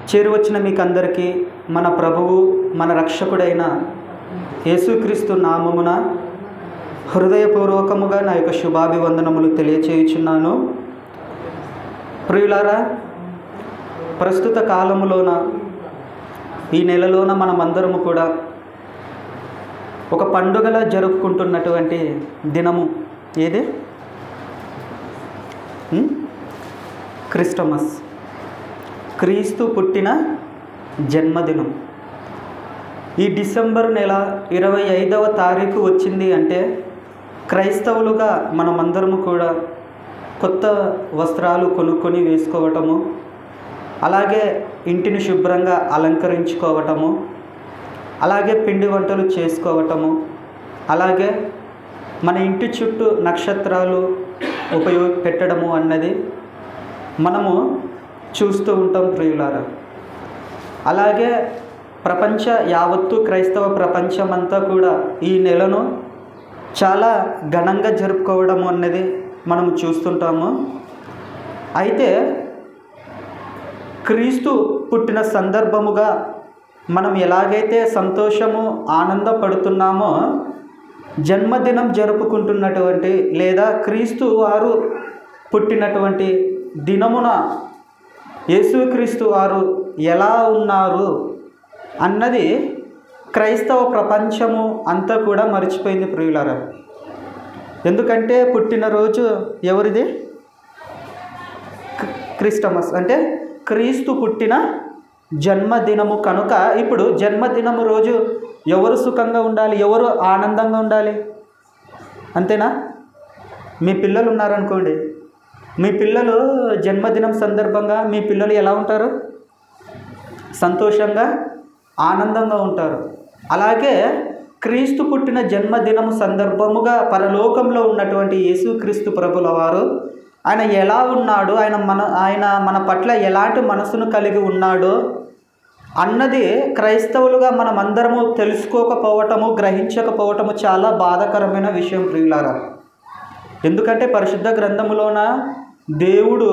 చేరువచ్చిన మీకందరికీ మన ప్రభువు మన రక్షకుడైన యేసుక్రీస్తు నామమున హృదయపూర్వకముగా నా యొక్క శుభాభివందనములు తెలియచేయుచున్నాను. ప్రియులారా, ప్రస్తుత కాలములోన ఈ నెలలోన మనమందరము కూడా ఒక పండుగలా జరుపుకుంటున్నటువంటి దినము ఏది? క్రిస్టమస్, క్రీస్తు పుట్టిన జన్మదినం. ఈ డిసెంబర్ నెల 25వ తారీఖు వచ్చింది అంటే క్రైస్తవులుగా మనమందరము కూడా కొత్త వస్త్రాలు కొనుక్కొని వేసుకోవటము, అలాగే ఇంటిని శుభ్రంగా అలంకరించుకోవటము, అలాగే పిండి వంటలు చేసుకోవటము, అలాగే మన ఇంటి చుట్టూ నక్షత్రాలు పెట్టడము అన్నది మనము చూస్తూ ఉంటాం ప్రియులారా. అలాగే యావత్తు క్రైస్తవ ప్రపంచమంతా కూడా ఈ నెలను చాలా ఘనంగా జరుపుకోవడం అన్నది మనం చూస్తుంటాము. అయితే క్రీస్తు పుట్టిన సందర్భముగా మనం ఎలాగైతే సంతోషము ఆనందపడుతున్నామో, జన్మదినం జరుపుకుంటున్నటువంటి లేదా క్రీస్తు వారు పుట్టినటువంటి దినమున యేసుక్రీస్తు వారు ఎలా ఉన్నారు అన్నది క్రైస్తవ ప్రపంచము అంతా కూడా మర్చిపోయింది ప్రియులారా. ఎందుకంటే పుట్టినరోజు ఎవరిది? క్రిస్టమస్ అంటే క్రీస్తు పుట్టిన జన్మదినము కనుక ఇప్పుడు జన్మదినము రోజు ఎవరు సుఖంగా ఉండాలి, ఎవరు ఆనందంగా ఉండాలి? అంతేనా? మీ పిల్లలు ఉన్నారనుకోండి, మీ పిల్లలు జన్మదినం సందర్భంగా మీ పిల్లలు ఎలా ఉంటారు? సంతోషంగా ఆనందంగా ఉంటారు. అలాగే క్రీస్తు పుట్టిన జన్మదినము సందర్భముగా పరలోకంలో ఉన్నటువంటి యేసుక్రీస్తు ప్రభుల వారు ఆయన ఎలా ఉన్నాడు, ఆయన మన పట్ల ఎలాంటి మనసును కలిగి ఉన్నాడో అన్నది క్రైస్తవులుగా మనమందరము తెలుసుకోకపోవటము, గ్రహించకపోవటము చాలా బాధాకరమైన విషయం ప్రియులారా. ఎందుకంటే పరిశుద్ధ గ్రంథములోన దేవుడు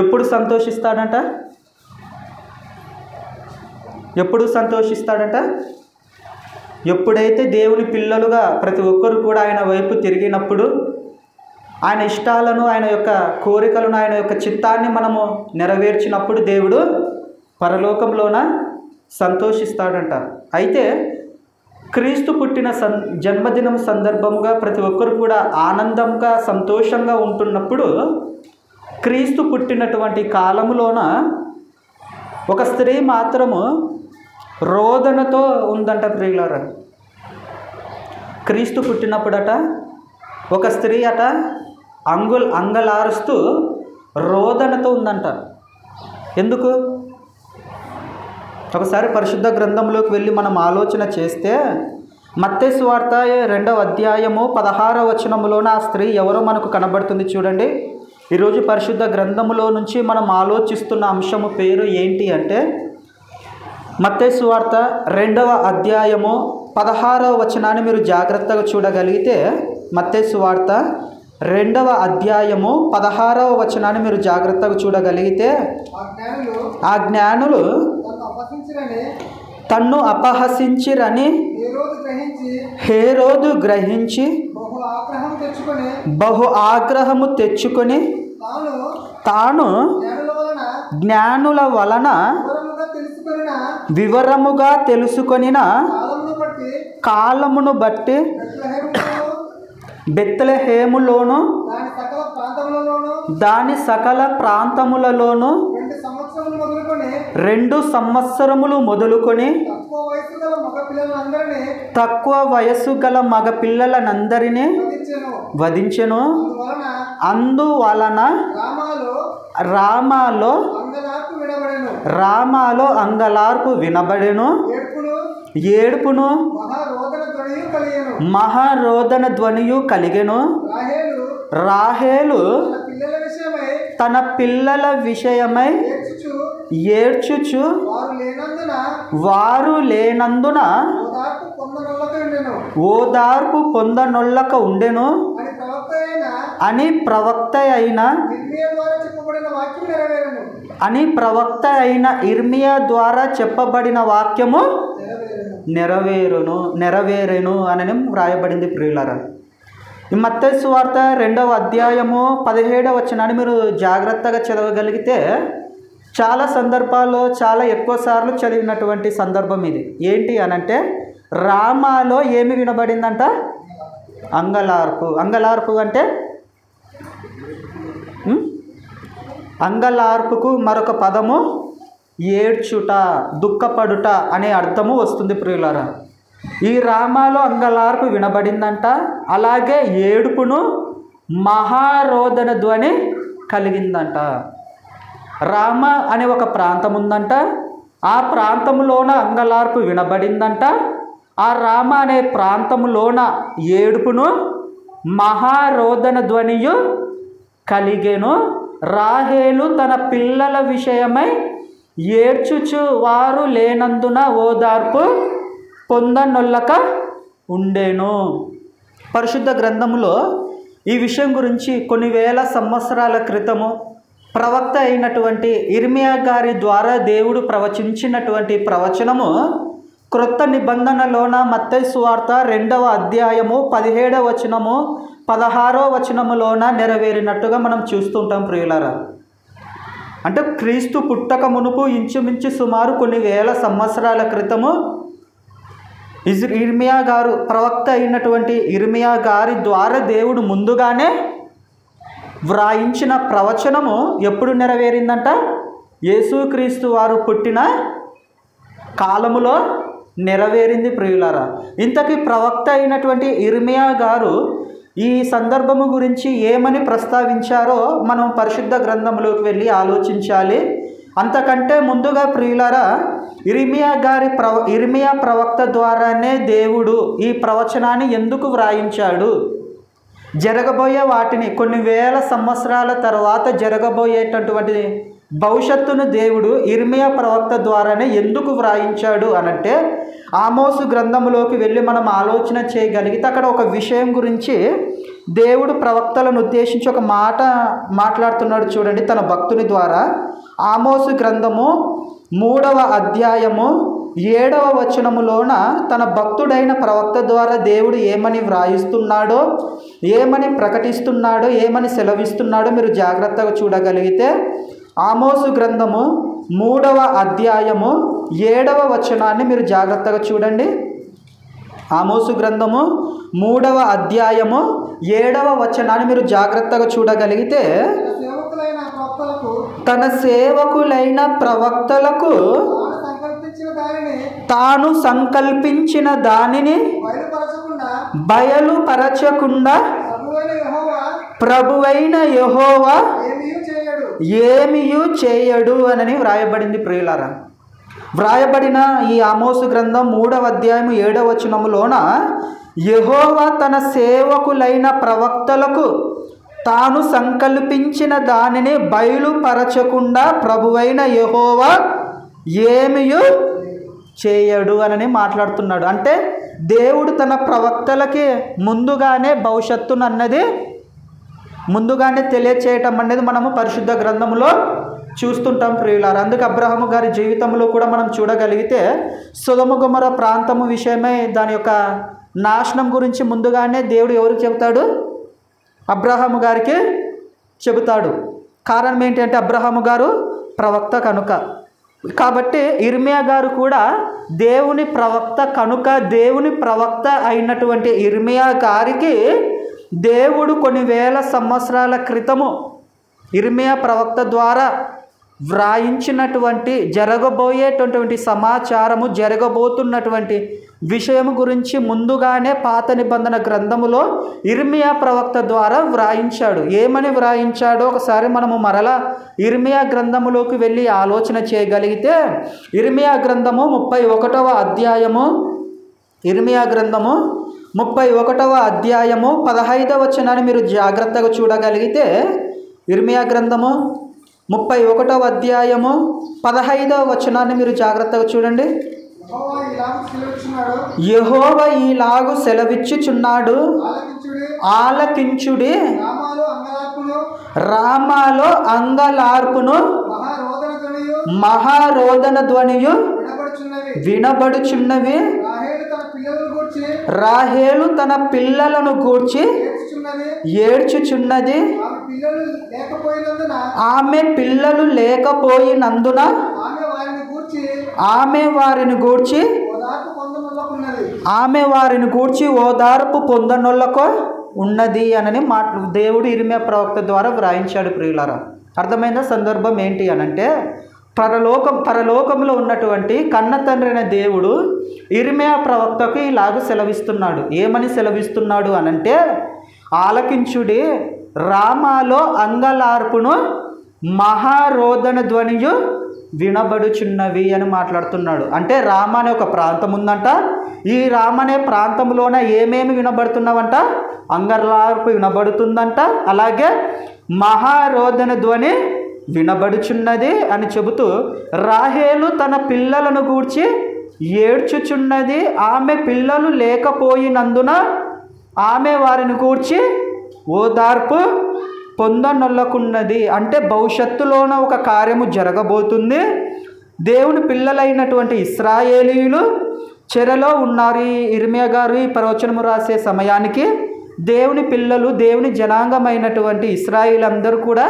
ఎప్పుడు సంతోషిస్తాడంట? ఎప్పుడైతే దేవుని పిల్లలుగా ప్రతి ఒక్కరు కూడా ఆయన వైపు తిరిగినప్పుడు, ఆయన ఇష్టాలను, ఆయన యొక్క కోరికలను, ఆయన యొక్క చిత్తాన్ని మనము నెరవేర్చినప్పుడు దేవుడు పరలోకంలోన సంతోషిస్తాడంట. అయితే క్రీస్తు పుట్టిన జన్మదినం సందర్భముగా ప్రతి ఒక్కరు కూడా ఆనందంగా సంతోషంగా ఉంటున్నప్పుడు, క్రీస్తు పుట్టినటువంటి కాలములోన ఒక స్త్రీ మాత్రము రోదనతో ఉందంట ప్రియులారా. క్రీస్తు పుట్టినప్పుడట ఒక స్త్రీ అట అంగలారుస్తూ రోదనతో ఉందంట. ఎందుకు? ఒకసారి పరిశుద్ధ గ్రంథంలోకి వెళ్ళి మనం ఆలోచన చేస్తే మత్తయి సువార్త 2వ అధ్యాయము 16వ వచనములోన ఆ స్త్రీ ఎవరో మనకు కనబడుతుంది. చూడండి, ఈరోజు పరిశుద్ధ గ్రంథములో నుంచి మనం ఆలోచిస్తున్న అంశము పేరు ఏంటి అంటే మత్తయి సువార్త 2వ అధ్యాయము 16వ వచనాన్ని మీరు జాగ్రత్తగా చూడగలిగితే, మత్తయి సువార్త 2వ అధ్యాయము 16వ వచనాన్ని మీరు జాగ్రత్తగా చూడగలిగితే, ఆ జ్ఞానులు తన్ను అపహసించిరని హేరోదు గ్రహించి బహు ఆగ్రహము తెచ్చుకొని తాను జ్ఞానుల వలన వివరముగా తెలుసుకొనిన కాలమును బట్టి బెత్లెహేములోను దాని సకల ప్రాంతములలోను 2 సంవత్సరములు మొదలుకొని తక్కువ వయస్సు గల మగ పిల్లలనందరినీ వధించెను. అందువలన రామాలో అంగలార్పు వినబడెను, ఏడుపును మహారోదన ధ్వనియు కలిగెను. రాహేలు తన పిల్లల విషయమై ఏడ్చుచు వారు లేనందున ఓదార్పు పొందనొల్లక ఉండెను అని ప్రవక్త అయిన అని ప్రవక్త అయిన ఇర్మియా ద్వారా చెప్పబడిన వాక్యము నెరవేరెను అని వ్రాయబడింది ప్రియులారా. ఈ మత్తయి సువార్త 2వ అధ్యాయము 17వ వచనాన్ని మీరు జాగ్రత్తగా చదవగలిగితే చాలా సందర్భాల్లో చాలా ఎక్కువ సార్లు చదివినటువంటి సందర్భం ఇది. ఏంటి అనంటే రామాలో ఏమి వినబడిందంట? అంగలార్పు. అంగలార్పు అంటే అంగలార్పుకు మరొక పదము ఏడ్చుట, దుఃఖపడుట అనే అర్థము వస్తుంది ప్రియులారా. ఈ రామాలో అంగలార్పు వినబడిందంట. అలాగే ఏడుపును మహారోదన ధ్వని కలిగిందంట. రామ అనే ఒక ప్రాంతం ఉందంట. ఆ ప్రాంతంలోన అంగలార్పు వినబడిందంట. ఆ రామ అనే ప్రాంతంలోన ఏడుపును మహారోదన ధ్వనియు కలిగెను. రాహేలు తన పిల్లల విషయమై ఏడ్చుచు వారు లేనందున ఓదార్పు పొందనొల్లక ఉండేను. పరిశుద్ధ గ్రంథములో ఈ విషయం గురించి కొన్ని వేల సంవత్సరాల క్రితము ప్రవక్త అయినటువంటి ఇర్మియా గారి ద్వారా దేవుడు ప్రవచించినటువంటి ప్రవచనము క్రొత్త నిబంధనలోన మత్తయి సువార్త 2వ అధ్యాయము 17వ వచనము 16వ వచనములోన నెరవేరినట్టుగా మనం చూస్తుంటాం ప్రియులారా. అంటే క్రీస్తు పుట్టక మునుపు ఇంచుమించు సుమారు కొన్ని వేల సంవత్సరాల క్రితము ఇర్మియా గారు ప్రవక్త అయినటువంటి ఇర్మియా గారి ద్వారా దేవుడు ముందుగానే వ్రాయించిన ప్రవచనము ఎప్పుడు నెరవేరిందంట? యేసుక్రీస్తు వారు పుట్టిన కాలములో నెరవేరింది ప్రియులారా. ఇంతకీ ప్రవక్త అయినటువంటి ఇర్మియా గారు ఈ సందర్భము గురించి ఏమని ప్రస్తావించారో మనం పరిశుద్ధ గ్రంథంలోకి వెళ్ళి ఆలోచించాలి. అంతకంటే ముందుగా ప్రియులారా, ఇర్మియా ప్రవక్త ద్వారానే దేవుడు ఈ ప్రవచనాన్ని ఎందుకు వ్రాయించాడు? జరగబోయే వాటిని కొన్ని వేల సంవత్సరాల తర్వాత జరగబోయేటటువంటి భవిష్యత్తును దేవుడు ఇర్మియా ప్రవక్త ద్వారానే ఎందుకు వ్రాయించాడు అనంటే ఆమోసు గ్రంథంలోకి వెళ్ళి మనం ఆలోచన చేయగలిగితే అక్కడ ఒక విషయం గురించి దేవుడు ప్రవక్తలను ఉద్దేశించి ఒక మాట మాట్లాడుతున్నాడు చూడండి తన భక్తుని ద్వారా. ఆమోసు గ్రంథము 3వ అధ్యాయము 7వ వచనములోన తన భక్తుడైన ప్రవక్త ద్వారా దేవుడు ఏమని వ్రాయిస్తున్నాడో, ఏమని ప్రకటిస్తున్నాడో, ఏమని సెలవిస్తున్నాడో మీరు జాగ్రత్తగా చూడగలిగితే ఆమోసు గ్రంథము 3వ అధ్యాయము 7వ వచనాన్ని మీరు జాగ్రత్తగా చూడండి. ఆమోసు గ్రంథము 3వ అధ్యాయము 7వ వచనాన్ని మీరు జాగ్రత్తగా చూడగలిగితే తన సేవకులైన ప్రవక్తలకు తాను సంకల్పించిన దానిని బయలుపరచకుండా ప్రభువైన యెహోవా ఏమియు చేయడు అని వ్రాయబడింది ప్రియులారా. వ్రాయబడిన ఈ ఆమోసు గ్రంథం 3వ అధ్యాయం 7వ వచనములోన యెహోవా తన సేవకులైన ప్రవక్తలకు తాను సంకల్పించిన దానిని బయలుపరచకుండా ప్రభువైన యెహోవా ఏమియు చేయడు అని మాట్లాడుతున్నాడు. అంటే దేవుడు తన ప్రవక్తలకి ముందుగానే భవిష్యత్తును అన్నది ముందుగానే తెలియచేయటం అనేది మనము పరిశుద్ధ గ్రంథంలో చూస్తుంటాం ప్రియులారా. అందుకే అబ్రహాము గారి జీవితంలో కూడా మనం చూడగలిగితే సొదొమ గొమొర్రా ప్రాంతము విషయమై దాని యొక్క నాశనం గురించి ముందుగానే దేవుడు ఎవరికి చెబుతాడు? అబ్రహాము గారికి చెబుతాడు. కారణం ఏంటంటే అబ్రహాము గారు ప్రవక్త కనుక. కాబట్టి ఇర్మియా గారు కూడా దేవుని ప్రవక్త కనుక దేవుని ప్రవక్త అయినటువంటి ఇర్మియా గారికి దేవుడు కొన్ని వేల సంవత్సరాల క్రితము ఇర్మియా ప్రవక్త ద్వారా వ్రాయించినటువంటి జరగబోయేటటువంటి సమాచారము, జరగబోతున్నటువంటి విషయం గురించి ముందుగానే పాత నిబంధన గ్రంథములో ఇర్మియా ప్రవక్త ద్వారా వ్రాయించాడు. ఏమని వ్రాయించాడో ఒకసారి మనము మరలా ఇర్మియా గ్రంథములోకి వెళ్ళి ఆలోచన చేయగలిగితే ఇర్మియా గ్రంథము 31వ అధ్యాయము ఇర్మియా గ్రంథము 31వ అధ్యాయము 15వ వచనాన్ని మీరు జాగ్రత్తగా చూడగలిగితే ఇర్మియా గ్రంథము 31వ అధ్యాయము 15వ వచనాన్ని మీరు జాగ్రత్తగా చూడండి. యెహోవా ఈలాగు సెలవిచ్చుచున్నాడు, ఆలకించుడి, రామాలో అంగలార్పును మహారోదన ధ్వనియు వినబడుచున్నవి. రాహేలు తన పిల్లలను గూర్చి ఏడ్చుచున్నది. ఆమె పిల్లలు లేకపోయినందున ఆమె వారిని గూర్చి ఓదార్పు పొందనొల్లకు ఉన్నది అని దేవుడు ఇర్మియా ప్రవక్త ద్వారా వ్రాయించాడు. ప్రియులారా, అర్థమైన సందర్భం ఏంటి అనంటే, పరలోకంలో ఉన్నటువంటి కన్న తండ్రి అయిన దేవుడు ఇర్మియా ప్రవక్తకు ఇలాగ సెలవిస్తున్నాడు. ఏమని సెలవిస్తున్నాడు అనంటే, ఆలకించుడి, రామాలో అంగలార్పును మహారోదన ధ్వనియు వినబడుచున్నవి అని మాట్లాడుతున్నాడు. అంటే రామ అనే ఒక ప్రాంతం ఉందంట. ఈ రామ అనే ప్రాంతంలోన ఏమేమి వినబడుతున్నావంట? అంగలార్పు వినబడుతుందంట, అలాగే మహారోదన ధ్వని వినబడుచున్నది అని చెబుతూ, రాహేలు తన పిల్లలను గూర్చి ఏడ్చుచున్నది. ఆమె పిల్లలు లేకపోయినందున ఆమె వారిని గూర్చి ఓదార్పు పొందనొల్లకున్నది. అంటే భవిష్యత్తులోన ఒక కార్యము జరగబోతుంది. దేవుని పిల్లలైనటువంటి ఇశ్రాయేలీయులు చెరలో ఉన్నారు. ఈ ఇర్మియా గారు ఈ ప్రవచనము రాసే సమయానికి దేవుని పిల్లలు, దేవుని జనాంగమైనటువంటి ఇశ్రాయేలీలందరూ కూడా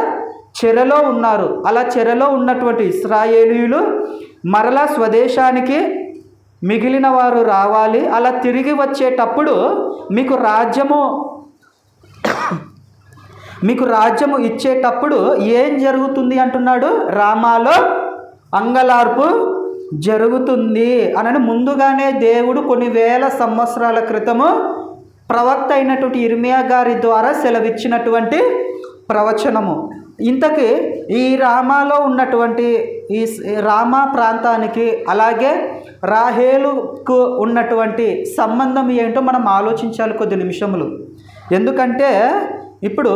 చెరలో ఉన్నారు. అలా చెరలో ఉన్నటువంటి ఇశ్రాయేలీయులు మరలా స్వదేశానికి మిగిలిన వారు రావాలి. అలా తిరిగి వచ్చేటప్పుడు మీకు రాజ్యము ఇచ్చేటప్పుడు ఏం జరుగుతుంది అంటున్నాడు? రామాలో అంగలార్పు జరుగుతుంది అని ముందుగానే దేవుడు కొన్ని వేల సంవత్సరాల క్రితము ప్రవక్త అయినటువంటి ఇర్మియా గారి ద్వారా సెలవిచ్చినటువంటి ప్రవచనము. ఇంతకీ ఈ రామాలో ఉన్నటువంటి ఈ రామా ప్రాంతానికి అలాగే రాహేలుకు ఉన్నటువంటి సంబంధం ఏంటో మనం ఆలోచించాలి కొద్ది నిమిషములు. ఎందుకంటే ఇప్పుడు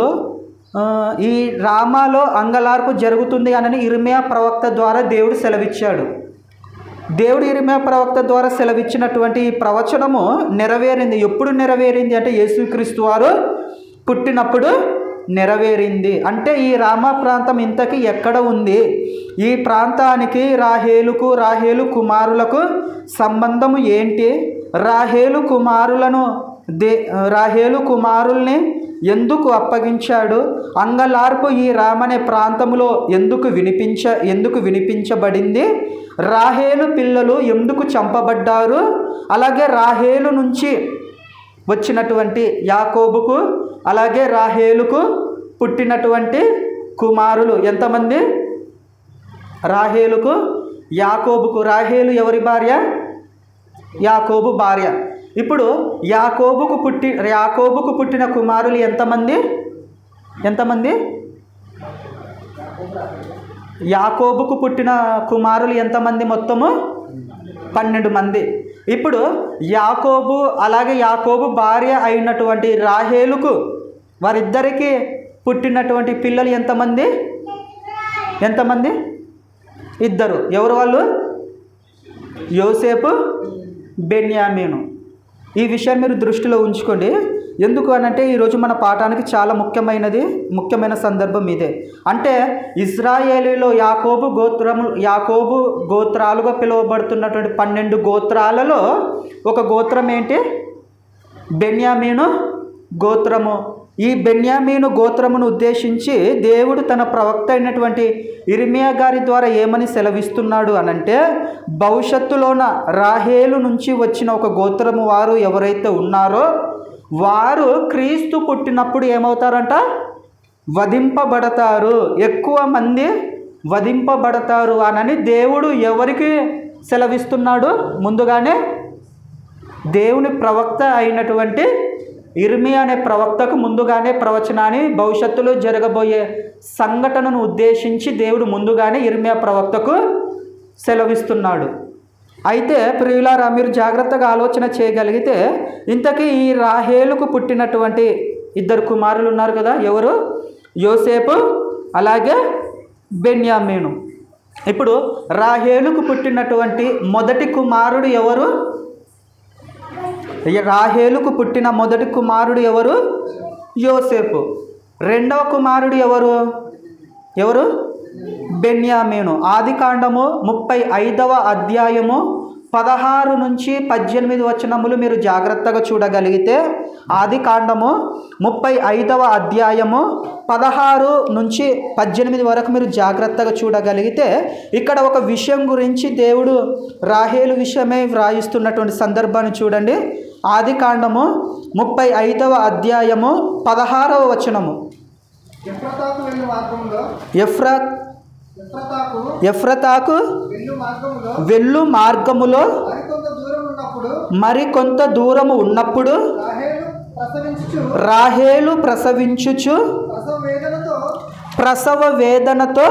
ఈ రామాలో అంగలార్పు జరుగుతుంది అని ఇర్మియా ప్రవక్త ద్వారా దేవుడు సెలవిచ్చాడు. దేవుడు ఇర్మియా ప్రవక్త ద్వారా సెలవిచ్చినటువంటి ఈ ప్రవచనము నెరవేరింది. ఎప్పుడు నెరవేరింది అంటే యేసుక్రీస్తు వారు పుట్టినప్పుడు నెరవేరింది. అంటే ఈ రామా ప్రాంతం ఇంతకీ ఎక్కడ ఉంది? ఈ ప్రాంతానికి రాహేలు కుమారులకు సంబంధము ఏంటి? రాహేలు కుమారుల్ని ఎందుకు అప్పగించాడు? అంగలార్పు ఈ రామనే ప్రాంతంలో ఎందుకు వినిపించబడింది? రాహేలు పిల్లలు ఎందుకు చంపబడ్డారు? అలాగే రాహేలు నుంచి వచ్చినటువంటి యాకోబుకు అలాగే రాహేలుకు పుట్టినటువంటి కుమారులు ఎంతమంది? రాహేలుకు యాకోబుకు. రాహేలు ఎవరి భార్య? యాకోబు భార్య. ఇప్పుడు యాకోబుకు పుట్టిన కుమారులు ఎంతమంది? యాకోబుకు పుట్టిన కుమారులు ఎంతమంది? మొత్తము 12 మంది. ఇప్పుడు యాకోబు అలాగే యాకోబు భార్య అయినటువంటి రాహేలుకు వారిద్దరికీ పుట్టినటువంటి పిల్లలు ఎంతమంది? ఇద్దరు. ఎవరు వాళ్ళు? యోసేపు, బెన్యామీను. ఈ విషయం మీరు దృష్టిలో ఉంచుకోండి. ఎందుకు అనంటే ఈరోజు మన పాఠానికి చాలా ముఖ్యమైన సందర్భం ఇదే. అంటే ఇశ్రాయేలీలో యాకోబు గోత్రాలుగా పిలువబడుతున్నటువంటి 12 గోత్రాలలో ఒక గోత్రం ఏంటి? బెన్యామీను గోత్రము. ఈ బెన్యామీను గోత్రమును ఉద్దేశించి దేవుడు తన ప్రవక్త అయినటువంటి ఇర్మియా గారి ద్వారా ఏమని సెలవిస్తున్నాడు అనంటే, భవిష్యత్తులోన రాహేలు నుంచి వచ్చిన ఒక గోత్రము వారు ఎవరైతే ఉన్నారో వారు క్రీస్తు పుట్టినప్పుడు ఏమవుతారంట? వధింపబడతారు. ఎక్కువ మంది వధింపబడతారు అని దేవుడు ఎవరికి సెలవిస్తున్నాడు? ముందుగానే దేవుని ప్రవక్త అయినటువంటి ఇర్మియా అనే ప్రవక్తకు ముందుగానే ప్రవచనాన్ని, భవిష్యత్తులో జరగబోయే సంఘటనను ఉద్దేశించి దేవుడు ముందుగానే ఇర్మియా ప్రవక్తకు సెలవిస్తున్నాడు. అయితే ప్రియులారా, మీరు జాగ్రత్తగా ఆలోచన చేయగలిగితే ఇంతకీ ఈ రాహేలుకు పుట్టినటువంటి 2 కుమారులు ఉన్నారు కదా. ఎవరు? యోసేపు అలాగే బెన్యామీను. ఇప్పుడు రాహేలుకు పుట్టినటువంటి మొదటి కుమారుడు ఎవరు? రాహేలుకు పుట్టిన మొదటి కుమారుడు ఎవరు? యోసేపు. రెండవ కుమారుడు ఎవరు? బెన్యామీను. ఆదికాండము 35వ అధ్యాయము 16 నుంచి 18 వచనములు మీరు జాగ్రత్తగా చూడగలిగితే, ఆదికాండము 35వ అధ్యాయము 16 నుంచి 18 వరకు మీరు జాగ్రత్తగా చూడగలిగితే, ఇక్కడ ఒక విషయం గురించి దేవుడు రాహేలు విషయమే వ్రాయిస్తున్నటువంటి సందర్భాన్ని చూడండి. ఆదికాండము 35వ అధ్యాయము 16వ వచనము. ఎఫ్రతాకు వెళ్ళు మార్గములో మరికొంత దూరము ఉన్నప్పుడు రాహేలు ప్రసవించుచు ప్రసవ వేదనతో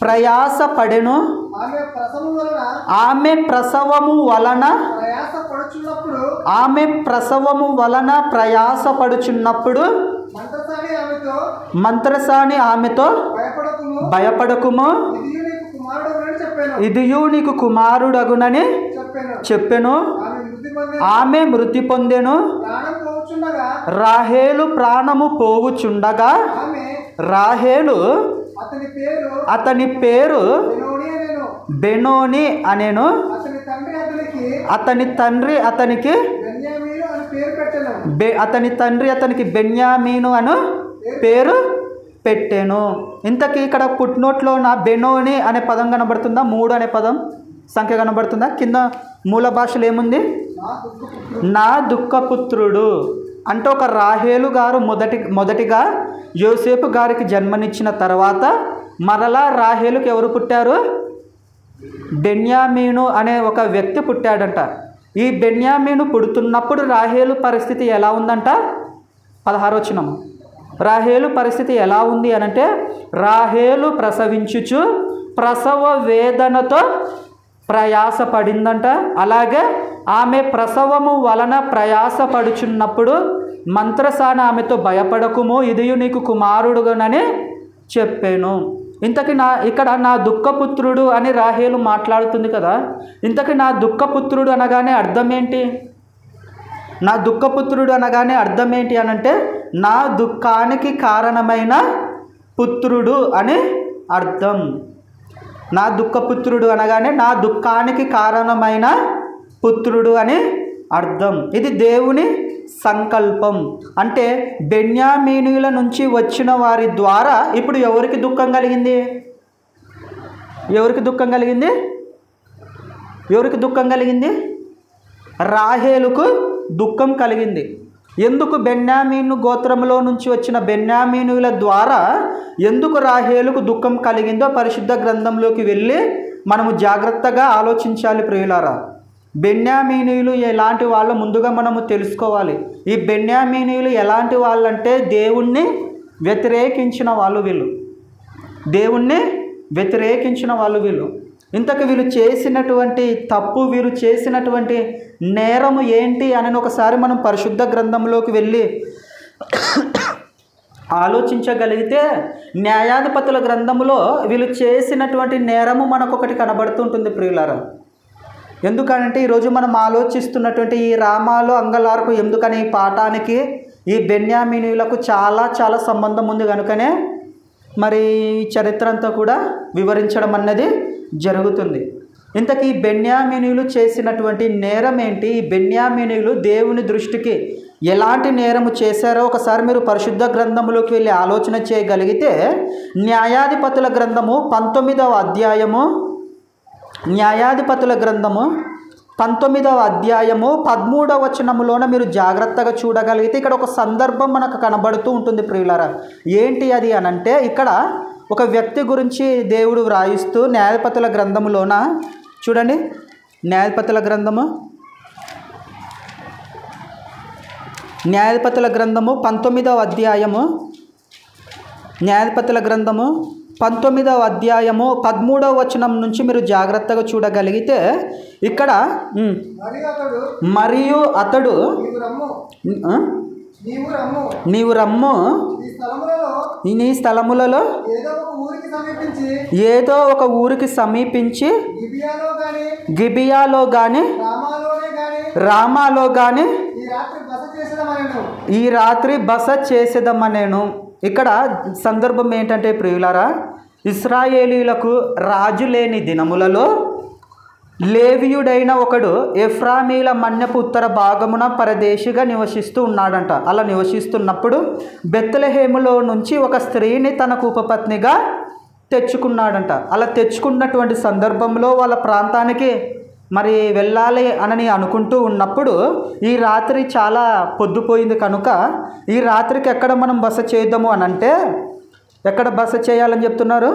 ప్రయాసపడెను. ఆమె ప్రసవము వలన ప్రయాసపడుచున్నప్పుడు మంత్రసాని ఆమెతో భయపడకుము, ఇదియు నీకు కుమారుడగునని చెప్పెను. ఆమె మృతి పొందెను. రాహేలు ప్రాణము పోవుచుండగా రాహేలు అతని పేరు బెనోని అనెను. అతని తండ్రి అతనికి బెన్యామీను అను పేరు పెట్టెను. ఇంతకీ ఇక్కడ పుట్నోట్లో నా బెనోని అనే పదం కనబడుతుందా? 3 అనే పదం సంఖ్య కనబడుతుందా? కింద మూల భాషలో ఏముంది? నా దుఃఖపుత్రుడు. అంటే ఒక రాహేలు గారు మొదటిగా యోసేపు గారికి జన్మనిచ్చిన తర్వాత మరలా రాహేలుకి ఎవరు పుట్టారు? బెన్యామీను అనే ఒక వ్యక్తి పుట్టాడంట. ఈ బెన్యామీను పుడుతున్నప్పుడు రాహేలు పరిస్థితి ఎలా ఉందంట? 16వ వచనం. రాహేలు పరిస్థితి ఎలా ఉంది అనంటే, రాహేలు ప్రసవించుచు ప్రసవ వేదనతో ప్రయాసపడిందంట. అలాగే ఆమె ప్రసవము వలన ప్రయాసపడుచున్నప్పుడు మంత్రసాన ఆమెతో భయపడకుము, ఇదియు నీకు కుమారుడుగానని చెప్పాను. ఇంతకీ ఇక్కడ నా దుఃఖపుత్రుడు అని రాహేలు మాట్లాడుతుంది కదా. ఇంతకీ నా దుఃఖపుత్రుడు అనగానే అర్థం ఏంటి? నా దుఃఖపుత్రుడు అనగానే అర్థం ఏంటి అనంటే, నా దుఃఖానికి కారణమైన పుత్రుడు అని అర్థం. నా దుఃఖపుత్రుడు అనగానే నా దుఃఖానికి కారణమైన పుత్రుడు అని అర్థం. ఇది దేవుని సంకల్పం. అంటే బెన్యామీనుల నుంచి వచ్చిన వారి ద్వారా ఇప్పుడు ఎవరికి దుఃఖం కలిగింది? ఎవరికి దుఃఖం కలిగింది? రాహేలుకు దుఃఖం కలిగింది. ఎందుకు? బెన్యామీను గోత్రంలో నుంచి వచ్చిన బెన్యామీనుల ద్వారా ఎందుకు రాహేలుకు దుఃఖం కలిగిందో పరిశుద్ధ గ్రంథంలోకి వెళ్ళి మనము జాగ్రత్తగా ఆలోచించాలి ప్రియులారా. బెన్యామీనీయులు ఎలాంటి వాళ్ళు ముందుగా మనము తెలుసుకోవాలి. ఈ బెన్యామీనీయులు ఎలాంటి వాళ్ళంటే దేవుణ్ణి వ్యతిరేకించిన వాళ్ళు వీళ్ళు. ఇంతకు వీళ్ళు చేసినటువంటి తప్పు, వీళ్ళు చేసినటువంటి నేరము ఏంటి అని ఒకసారి మనం పరిశుద్ధ గ్రంథంలోకి వెళ్ళి ఆలోచించగలిగితే, న్యాయాధిపతుల గ్రంథంలో వీళ్ళు చేసినటువంటి నేరము మనకొకటి కనబడుతుంటుంది ప్రియులారా. ఎందుకనంటే ఈరోజు మనం ఆలోచిస్తున్నటువంటి ఈ రామాలో అంగలార్పు ఎందుకని ఈ పాఠానికి ఈ బెన్యామీనీయులకు చాలా చాలా సంబంధం ఉంది కనుకనే మరి ఈ చరిత్ర అంతా కూడా వివరించడం అన్నది జరుగుతుంది. ఇంతకీ ఈ బెన్యామీనీయులు చేసినటువంటి నేరం ఏంటి? ఈ బెన్యామీనీయులు దేవుని దృష్టికి ఎలాంటి నేరము చేశారో ఒకసారి మీరు పరిశుద్ధ గ్రంథంలోకి వెళ్ళి ఆలోచన చేయగలిగితే, న్యాయాధిపతుల గ్రంథము 19వ అధ్యాయము 19వ అధ్యాయము 13వ వచనములోన మీరు జాగ్రత్తగా చూడగలిగితే ఇక్కడ ఒక సందర్భం మనకు కనబడుతూ ఉంటుంది ప్రియులారా. ఏంటి అది అనంటే, ఇక్కడ ఒక వ్యక్తి గురించి దేవుడు వ్రాయిస్తూ న్యాయాధిపతుల గ్రంథములోన చూడండి. న్యాయాధిపతుల గ్రంథము 19వ అధ్యాయము 19వ అధ్యాయము 13వ వచనం నుంచి మీరు జాగ్రత్తగా చూడగలిగితే ఇక్కడ మరియు అతడు నీవు రమ్ము నీ స్థలములలో ఏదో ఒక ఊరికి సమీపించి గిబియాలో గాని రామాలో గాని ఈ రాత్రి బస చేసేదమనేను. ఇక్కడ సందర్భం ఏంటంటే ప్రియులారా, ఇశ్రాయేలీయులకు రాజు లేని దినములలో లేవీయుడైన ఒకడు ఎఫ్రామీల మన్యపు ఉత్తర భాగమున పరదేశిగా నివసిస్తూ ఉన్నాడంట. అలా నివసిస్తున్నప్పుడు బెత్లెహేములో నుంచి ఒక స్త్రీని తనకు ఉపపత్నిగా తెచ్చుకున్నాడంట. అలా తెచ్చుకున్నటువంటి సందర్భంలో వాళ్ళ ప్రాంతానికి మరి వెళ్ళాలి అని అనుకుంటూ ఉన్నప్పుడు ఈ రాత్రి చాలా పొద్దుపోయింది కనుక ఈ రాత్రికి ఎక్కడ మనం బస చేద్దాము అని అంటే, ఎక్కడ బస చేయాలని చెప్తున్నారు?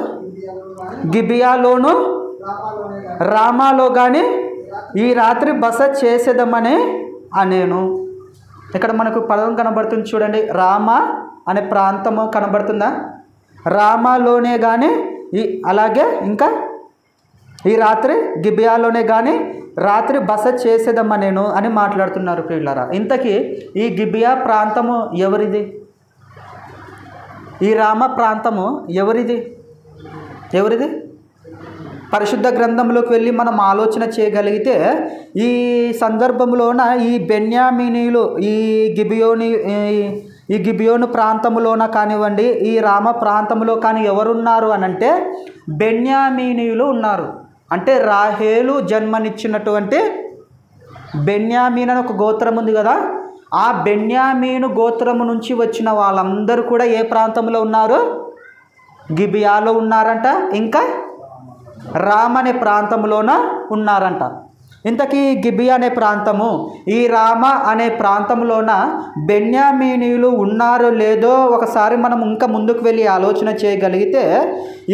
గిబియాలోను రామాలో కానీ ఈ రాత్రి బస చేసేద్దామని అనేను. ఇక్కడ మనకు పదం కనబడుతుంది చూడండి, రామా అనే ప్రాంతము కనబడుతుందా? రామాలోనే కానీ అలాగే ఇంకా ఈ రాత్రి గిబియాలోనే కానీ రాత్రి బస చేసేద్దామనేను అని మాట్లాడుతున్నారు ప్రియులారా. ఇంతకీ ఈ గిబియా ప్రాంతము ఎవరిది? ఈ రామ ప్రాంతము ఎవరిది? పరిశుద్ధ గ్రంథంలోకి వెళ్ళి మనం ఆలోచన చేయగలిగితే ఈ సందర్భంలోన ఈ బెన్యామీనీయులు ఈ గిబియోను ప్రాంతంలోన కానివ్వండి, ఈ రామ ప్రాంతంలో కానీ ఎవరున్నారు అని అంటే బెన్యామీనీయులు ఉన్నారు. అంటే రాహేలు జన్మనిచ్చినటువంటి బెన్యామీన్ అని ఒక గోత్రం ఉంది కదా, ఆ బెన్యామీను గోత్రము నుంచి వచ్చిన వాళ్ళందరూ కూడా ఏ ప్రాంతంలో ఉన్నారు? గిబియాలో ఉన్నారంట, ఇంకా రామ అనే ప్రాంతంలోన ఉన్నారంట. ఇంతకీ గిబియా అనే ప్రాంతము, ఈ రామ అనే ప్రాంతంలోన బెన్యామీనీయులు ఉన్నారో లేదో ఒకసారి మనం ఇంకా ముందుకు వెళ్ళి ఆలోచన చేయగలిగితే,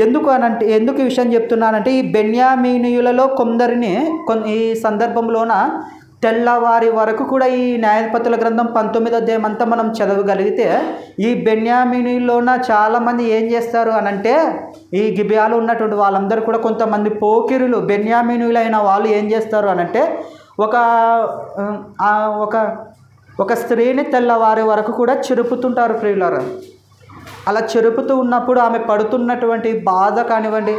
ఎందుకు ఈ విషయం చెప్తున్నానంటే ఈ బెన్యామీనీయులలో కొందరిని ఈ సందర్భంలోన తెల్లవారి వరకు కూడా ఈ న్యాయాధిపతుల గ్రంథం 19వ అధ్యాయం అంతా మనం చదవగలిగితే ఈ బెన్యామీనీయుల్లోన చాలామంది ఏం చేస్తారు అనంటే, ఈ గిబియాలో ఉన్నటువంటి వాళ్ళందరూ కూడా కొంతమంది పోకిరులు బెన్యామీనీయులైన వాళ్ళు ఏం చేస్తారు అనంటే ఒక స్త్రీని తెల్లవారి వరకు కూడా చెరుపుతుంటారు ప్రియులారా. అలా చెరుపుతూ ఉన్నప్పుడు ఆమె పడుతున్నటువంటి బాధ కానివ్వండి,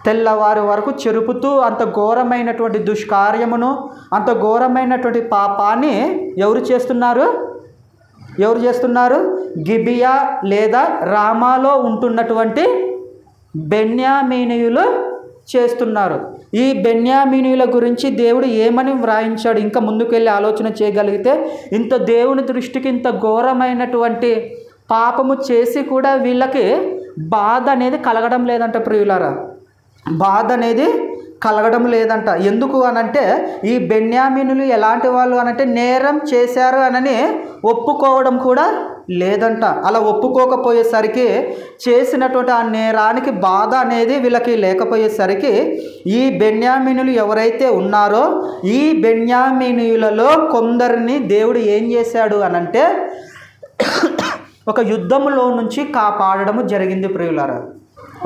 తెల్లవారి వరకు చెరుపుతూ అంత ఘోరమైనటువంటి దుష్కార్యమును, అంత ఘోరమైనటువంటి పాపాన్ని ఎవరు చేస్తున్నారు? గిబియా లేదా రామాలో ఉంటున్నటువంటి బెన్యామీనీయులు చేస్తున్నారు. ఈ బెన్యామీనీయుల గురించి దేవుడు ఏమని వ్రాయించాడు ఇంకా ముందుకు వెళ్ళి ఆలోచన చేయగలిగితే, ఇంత దేవుని దృష్టికి ఇంత ఘోరమైనటువంటి పాపము చేసి కూడా వీళ్ళకి బాధ అనేది కలగడం లేదంట ప్రియులారా. బాధ అనేది కలగడం లేదంట. ఎందుకు అనంటే ఈ బెన్యామీనులు ఎలాంటి వాళ్ళు అనంటే నేరం చేశారు అనని ఒప్పుకోవడం కూడా లేదంట. అలా ఒప్పుకోకపోయేసరికి చేసినటువంటి ఆ నేరానికి బాధ అనేది వీళ్ళకి లేకపోయేసరికి ఈ బెన్యామీనులు ఎవరైతే ఉన్నారో ఈ బెన్యామీనీయులలో కొందరిని దేవుడు ఏం చేశాడు అనంటే ఒక యుద్ధములో నుంచి కాపాడడము జరిగింది ప్రియులారా.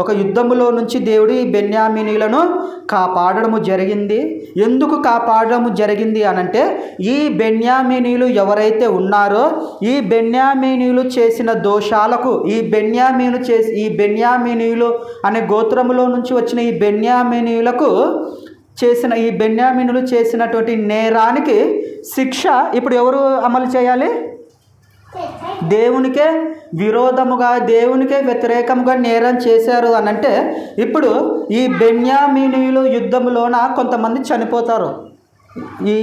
ఒక యుద్ధములో నుంచి దేవుడు ఈ బెన్యామీనీయులను కాపాడడము జరిగింది. ఎందుకు కాపాడడము జరిగింది అనంటే ఈ బెన్యామీనీయులు ఎవరైతే ఉన్నారో ఈ బెన్యామీనీయులు చేసిన దోషాలకు ఈ బెన్యామీనీయులు అనే గోత్రములో నుంచి వచ్చిన ఈ బెన్యామీనులు చేసినటువంటి నేరానికి శిక్ష ఇప్పుడు ఎవరు అమలు చేయాలి? దేవునికే విరోధముగా, దేవునికే వ్యతిరేకముగా నేరం చేశారు అనంటే ఇప్పుడు ఈ బెన్యామీనీయులు యుద్ధములోన కొంతమంది చనిపోతారు. ఈ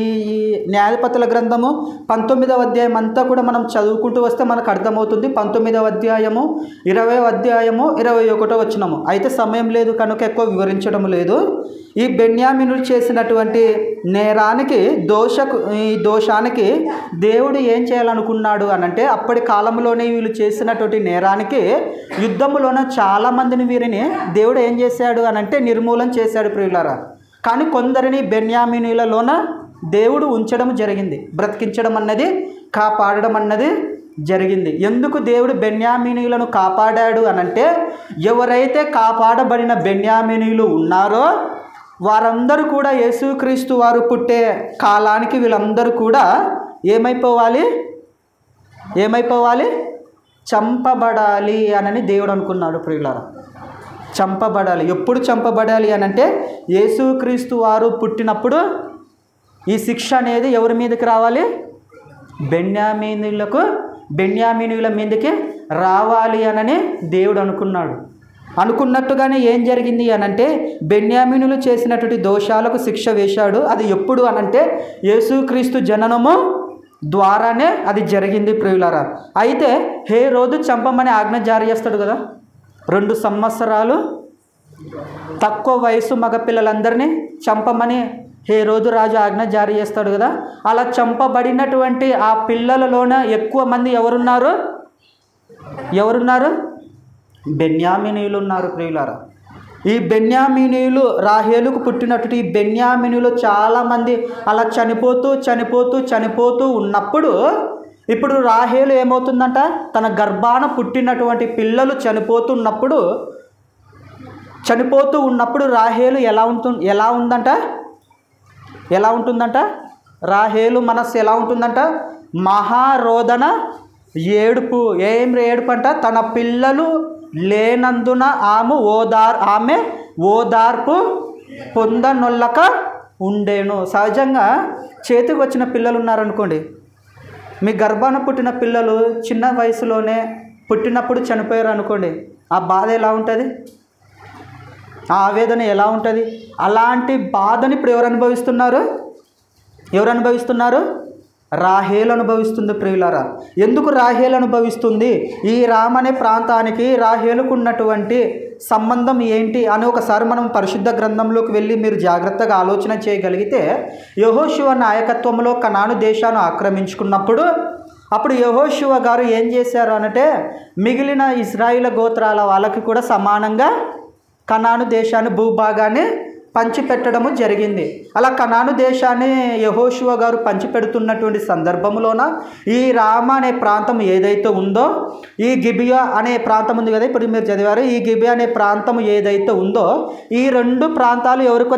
న్యాయాధిపతుల గ్రంథము 19వ అధ్యాయం అంతా కూడా మనం చదువుకుంటూ వస్తే మనకు అర్థమవుతుంది. 19వ అధ్యాయము 20వ అధ్యాయము 21వ వచనము. అయితే సమయం లేదు కనుక ఎక్కువ వివరించడం లేదు. ఈ బెన్యామీనులు చేసినటువంటి నేరానికి ఈ దోషానికి దేవుడు ఏం చేయాలనుకున్నాడు అనంటే అప్పటి కాలంలోనే వీళ్ళు చేసినటువంటి నేరానికి యుద్ధములోన చాలామందిని వీరిని దేవుడు ఏం చేశాడు అనంటే నిర్మూలన చేశాడు ప్రియులారా. కానీ కొందరిని బెన్యామీనీయులలోన దేవుడు ఉంచడం జరిగింది, బ్రతికించడం అన్నది కాపాడడం అన్నది జరిగింది. ఎందుకు దేవుడు బెన్యామీనీయులను కాపాడాడు అనంటే ఎవరైతే కాపాడబడిన బెన్యామీనీయులు ఉన్నారో వారందరూ కూడా యేసుక్రీస్తు వారు పుట్టే కాలానికి వీళ్ళందరూ కూడా ఏమైపోవాలి? చంపబడాలి అనని దేవుడు అనుకున్నాడు ప్రియులారా. చంపబడాలి. ఎప్పుడు చంపబడాలి అనంటే యేసుక్రీస్తు వారు పుట్టినప్పుడు ఈ శిక్ష అనేది ఎవరి మీదకి రావాలి? బెన్యామీనీయుల మీదకి రావాలి అనని దేవుడు అనుకున్నాడు. అనుకున్నట్టుగానే ఏం జరిగింది అనంటే బెన్యామీనులు చేసినటువంటి దోషాలకు శిక్ష వేశాడు. అది ఎప్పుడు అనంటే యేసుక్రీస్తు జననము ద్వారానే అది జరిగింది ప్రియులారా. అయితే హేరోదు చంపమని ఆజ్ఞ జారీ చేస్తాడు కదా, 2 సంవత్సరాలు తక్కువ వయసు మగపిల్లలందరినీ చంపమని హేరోదు రాజు ఆజ్ఞ జారీ చేస్తాడు కదా. అలా చంపబడినటువంటి ఆ పిల్లలలోన ఎక్కువ మంది ఎవరున్నారు? బెన్యామీనీయులు ఉన్నారు ప్రియులారా. ఈ బెన్యామీనీయులు రాహేలుకు పుట్టినట్టు ఈ బెన్యామీనీయులు చాలామంది అలా చనిపోతూ ఉన్నప్పుడు ఇప్పుడు రాహేలు ఏమవుతుందంట, తన గర్భాన పుట్టినటువంటి పిల్లలు చనిపోతూ ఉన్నప్పుడు రాహేలు ఎలా ఉంటుందంట, రాహేలు మనస్సు ఎలా ఉంటుందంట, మహారోదన ఏడుపు. ఏడుపు అంట, తన పిల్లలు లేనందున ఆమె ఓదార్పు పొందనొల్లక ఉండేను. సహజంగా చేతికి వచ్చిన పిల్లలు ఉన్నారనుకోండి, మీ గర్భాన పుట్టిన పిల్లలు చిన్న వయసులోనే పుట్టినప్పుడు చనిపోయారు అనుకోండి, ఆ బాధ ఎలా ఉంటుంది, ఆ ఆవేదన ఎలా ఉంటుంది? అలాంటి బాధని ఇప్పుడు ఎవరు అనుభవిస్తున్నారు? రాహేలు అనుభవిస్తుంది ప్రియులారా. ఎందుకు రాహేలు అనుభవిస్తుంది? ఈ రామ్ అనే ప్రాంతానికి రాహేలుకు ఉన్నటువంటి సంబంధం ఏంటి అని ఒకసారి మనం పరిశుద్ధ గ్రంథంలోకి వెళ్ళి మీరు జాగ్రత్తగా ఆలోచన చేయగలిగితే, యెహోషువ నాయకత్వంలో కనాను దేశాన్ని ఆక్రమించుకున్నప్పుడు అప్పుడు యెహోషువ గారు ఏం చేశారు అంటే మిగిలిన ఇశ్రాయేలు గోత్రాల వాళ్ళకి కూడా సమానంగా కనాను దేశాన్ని భూభాగాన్ని పంచిపెట్టడము జరిగింది. అలా కనాను దేశాన్ని యెహోషువ గారు పంచిపెడుతున్నటువంటి సందర్భంలోన ఈ రామ అనే ప్రాంతం ఏదైతే ఉందో, ఈ గిబియా అనే ప్రాంతం ఉంది కదా, ఇప్పుడు మీరు చదివారు, ఈ గిబియా అనే ప్రాంతం ఏదైతే ఉందో ఈ 2 ప్రాంతాలు ఎవరికి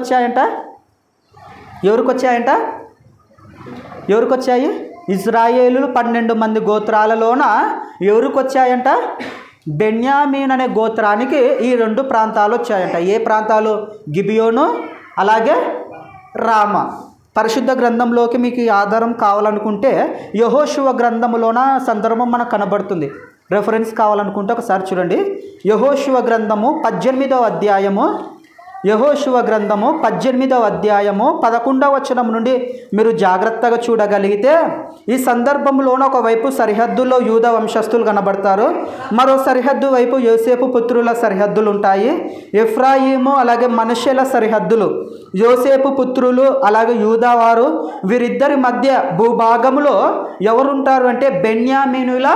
వచ్చాయి? ఇశ్రాయేలు 12 మంది గోత్రాలలోన ఎవరికి వచ్చాయంట? బెన్యామీన్ అనే గోత్రానికి ఈ 2 ప్రాంతాలు వచ్చాయంట. ఏ ప్రాంతాలు? గిబియోను అలాగే రామ. పరిశుద్ధ గ్రంథంలోకి మీకు ఆధారం కావాలనుకుంటే యెహోషువ గ్రంథంలోన సందర్భం మనకు కనబడుతుంది. రెఫరెన్స్ కావాలనుకుంటే ఒకసారి చూడండి. యెహోషువ గ్రంథము 18వ అధ్యాయము 11వ వచనం నుండి మీరు జాగ్రత్తగా చూడగలిగితే ఈ సందర్భంలోన ఒకవైపు సరిహద్దుల్లో యూద వంశస్థులు కనబడతారు, మరో సరిహద్దు వైపు యోసేపు పుత్రుల సరిహద్దులు ఉంటాయి. ఎఫ్రాయిము అలాగే మనష్షేల సరిహద్దులు, యోసేపు పుత్రులు అలాగే యూదా వారు, వీరిద్దరి మధ్య భూభాగంలో ఎవరుంటారు అంటే బెన్యామీనుల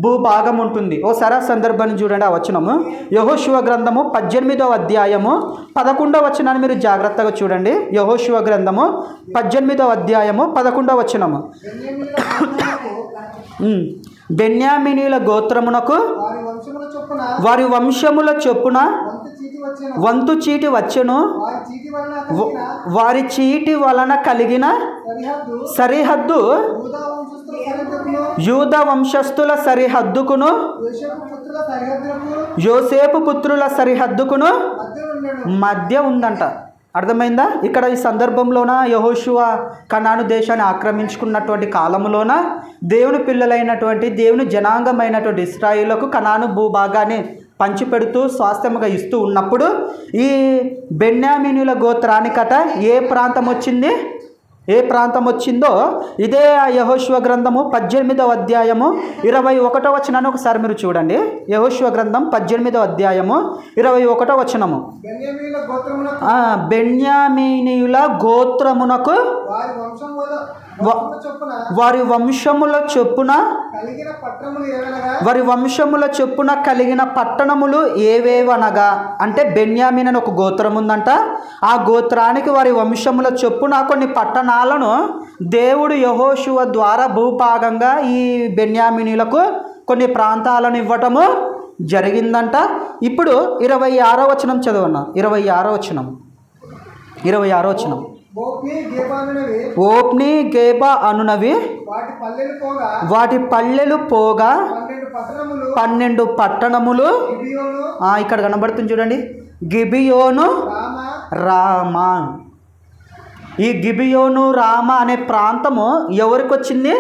భూభాగం ఉంటుంది. ఓసారి ఆ సందర్భాన్ని చూడండి. ఆ వచనము యెహోషువ గ్రంథము 18వ అధ్యాయము 11వ వచనాన్ని మీరు జాగ్రత్తగా చూడండి. యెహోషువ గ్రంథము 18వ అధ్యాయము 11వ వచనము. బెన్యామీనీయుల గోత్రమునకు వారి వంశముల చొప్పున వంతు చీటి వచ్చెను. వారి చీటి వలన కలిగిన సరిహద్దు యూద వంశస్థుల సరిహద్దుకును యోసేపు పుత్రుల సరిహద్దుకును మధ్య ఉందంట. అర్థమైందా? ఇక్కడ ఈ సందర్భంలోన యెహోషువ కనాను దేశాన్ని ఆక్రమించుకున్నటువంటి కాలంలోన దేవుని పిల్లలైనటువంటి దేవుని జనాంగమైనటువంటి ఇశ్రాయేలుకు కనాను భూభాగాన్ని పంచిపెడుతూ స్వాస్థ్యముగా ఇస్తూ ఉన్నప్పుడు ఈ బెన్యామీనుల గోత్రానికట ఏ ప్రాంతం వచ్చిందో ఇదే యెహోషువ గ్రంథము 18వ అధ్యాయము 21వ వచనాన్ని ఒకసారి మీరు చూడండి. యెహోషువ గ్రంథం 18వ అధ్యాయము 21వ వచనము. బెన్యామీనీయుల గోత్రమునకు వారి వంశముల చొప్పున కలిగిన పట్టణములు ఏవేవనగా అంటే బెన్యామీన్ అని ఒక గోత్రం ఉందంట. ఆ గోత్రానికి వారి వంశముల చొప్పున కొన్ని పట్టణాలను దేవుడు యెహోషువ ద్వారా భూభాగంగా ఈ బెన్యామీనీలకు కొన్ని ప్రాంతాలను ఇవ్వటము జరిగిందంట. ఇప్పుడు 26వ వచనం చదవన్నా. 26వ వచనం. ఓప్ని గేబా అనునవి వాటి పల్లెలు పోగా 12 పట్టణములు ఇక్కడ కనబడుతుంది చూడండి. గిబియోను రామా. ఈ గిబియోను రామ అనే ప్రాంతము ఎవరికి వచ్చింది?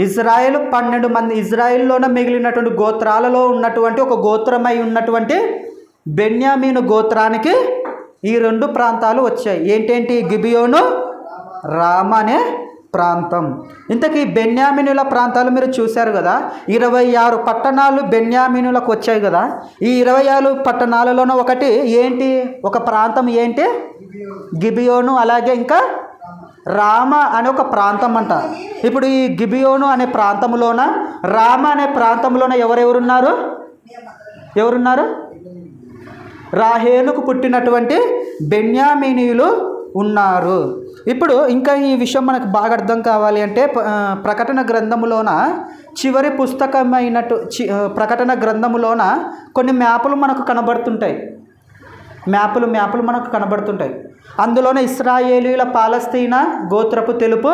ఇజ్రాయేలు 12 మంది, ఇజ్రాయేల్లోనే మిగిలినటువంటి గోత్రాలలో ఉన్నటువంటి ఒక గోత్రమై ఉన్నటువంటి బెన్యామీను గోత్రానికి ఈ 2 ప్రాంతాలు వచ్చాయి. ఏంటేంటి? గిబియోను, రామా అనే ప్రాంతం. ఇంతకీ బెన్యామీనుల ప్రాంతాలు మీరు చూశారు కదా, 26 పట్టణాలు బెన్యామీనులకు వచ్చాయి కదా. ఈ 26 పట్టణాలలోనూ ఒకటి ఏంటి? ఒక ప్రాంతం ఏంటి? గిబియోను. అలాగే ఇంకా రామా అనే ఒక ప్రాంతం అంట. ఇప్పుడు ఈ గిబియోను అనే ప్రాంతంలోన, రామా అనే ప్రాంతంలోన ఎవరున్నారు? రాహేలుకు పుట్టినటువంటి బెన్యామీనీయులు ఉన్నారు. ఇప్పుడు ఇంకా ఈ విషయం మనకు బాగా అర్థం కావాలి అంటే ప్రకటన గ్రంథములోన చివరి పుస్తకమైనట్టు ప్రకటన గ్రంథములోన కొన్ని మ్యాపులు మనకు కనబడుతుంటాయి. మ్యాపులు మనకు కనబడుతుంటాయి. అందులోనే ఇశ్రాయేలీల పాలస్తీనా గోత్రపు తెలుపు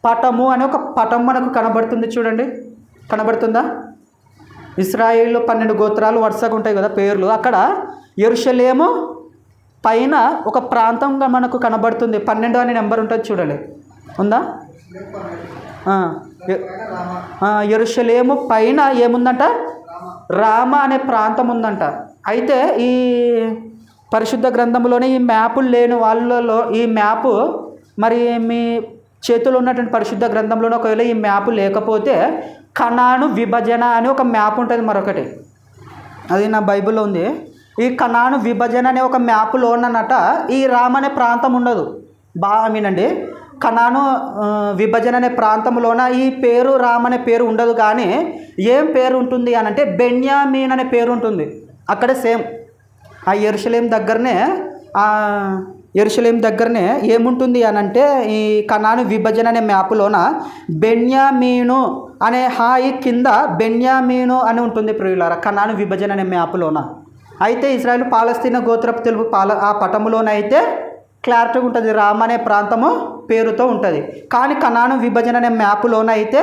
పటము అనే ఒక పటం మనకు కనబడుతుంది. చూడండి, కనబడుతుందా? ఇశ్రాయేలు 12 గోత్రాలు వరుసగా ఉంటాయి కదా పేర్లు. అక్కడ యెరూషలేము పైన ఒక ప్రాంతంగా మనకు కనబడుతుంది. 12 అనే నెంబర్ ఉంటుంది చూడండి, ఉందా? యెరూషలేము పైన ఏముందంట? రామా అనే ప్రాంతం ఉందంట. అయితే ఈ పరిశుద్ధ గ్రంథంలోనే ఈ మ్యాపులు లేని వాళ్ళలో ఈ మ్యాపు మరి మీ చేతిలో ఉన్నటువంటి పరిశుద్ధ గ్రంథంలోనే ఒకవేళ ఈ మ్యాపు లేకపోతే కనాను విభజన అని ఒక మ్యాప్ ఉంటుంది మరొకటి, అది నా బైబిల్లో ఉంది. ఈ కనాను విభజన అనే ఒక మ్యాప్లోనట ఈ రామ్ అనే ప్రాంతం ఉండదు. బాగా మీనండి, కనాను విభజన అనే ప్రాంతంలోన ఈ పేరు రామ్ అనే పేరు ఉండదు. కానీ ఏం పేరు ఉంటుంది అని అంటే బెన్యామీన్ అనే పేరు ఉంటుంది. అక్కడే సేమ్ ఆ యెరూషలేం దగ్గరనే ఏముంటుంది అని అంటే ఈ కనాను విభజన అనే మ్యాప్లోన బెన్యామీను అనే హాయి కింద బెన్యామీను అని ఉంటుంది ప్రియులారా, కనాను విభజన అనే మ్యాప్లోన. అయితే ఇశ్రాయేలు పాలస్తీనా గోత్రపు తెలుగు ఆ పటములోనైతే క్లారిటీగా ఉంటుంది, రామ్ అనే ప్రాంతము పేరుతో ఉంటుంది. కానీ కనాను విభజన అనే మ్యాప్లోనైతే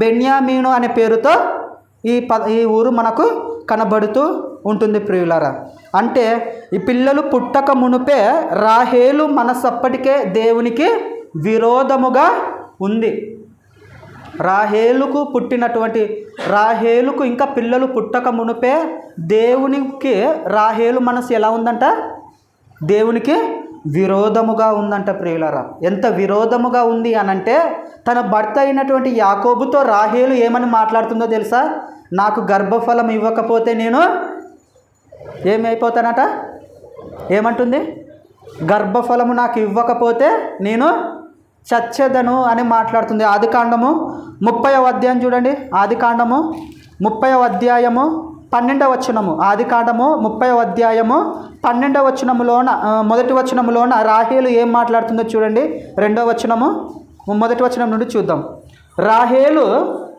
బెన్యామీను అనే పేరుతో ఈ ఊరు మనకు కనబడుతూ ఉంటుంది ప్రియులారా. అంటే ఈ పిల్లలు పుట్టక మునుపే రాహేలు మనసప్పటికే దేవునికి విరోధముగా ఉంది. రాహేలుకు ఇంకా పిల్లలు పుట్టక మునుపే దేవునికి రాహేలు మనసు ఎలా ఉందంట? దేవునికి విరోధముగా ఉందంట ప్రియులారా. ఎంత విరోధముగా ఉంది అనంటే తన భర్త అయినటువంటి యాకోబుతో రాహేలు ఏమని మాట్లాడుతుందో తెలుసా? నాకు గర్భఫలం ఇవ్వకపోతే నేను ఏమైపోతానట? ఏమంటుంది? గర్భఫలము నాకు ఇవ్వకపోతే నేను చచ్చెదను అని మాట్లాడుతుంది. ఆదికాండము 30వ అధ్యాయం చూడండి. ఆదికాండము 30వ అధ్యాయము 12వ వచనము. ఆదికాండము 30వ అధ్యాయము 12వ వచనములోన మొదటి వచనములోన రాహేలు ఏం మాట్లాడుతుందో చూడండి. 2వ వచనము మొదటి వచనం నుండి చూద్దాం. రాహేలు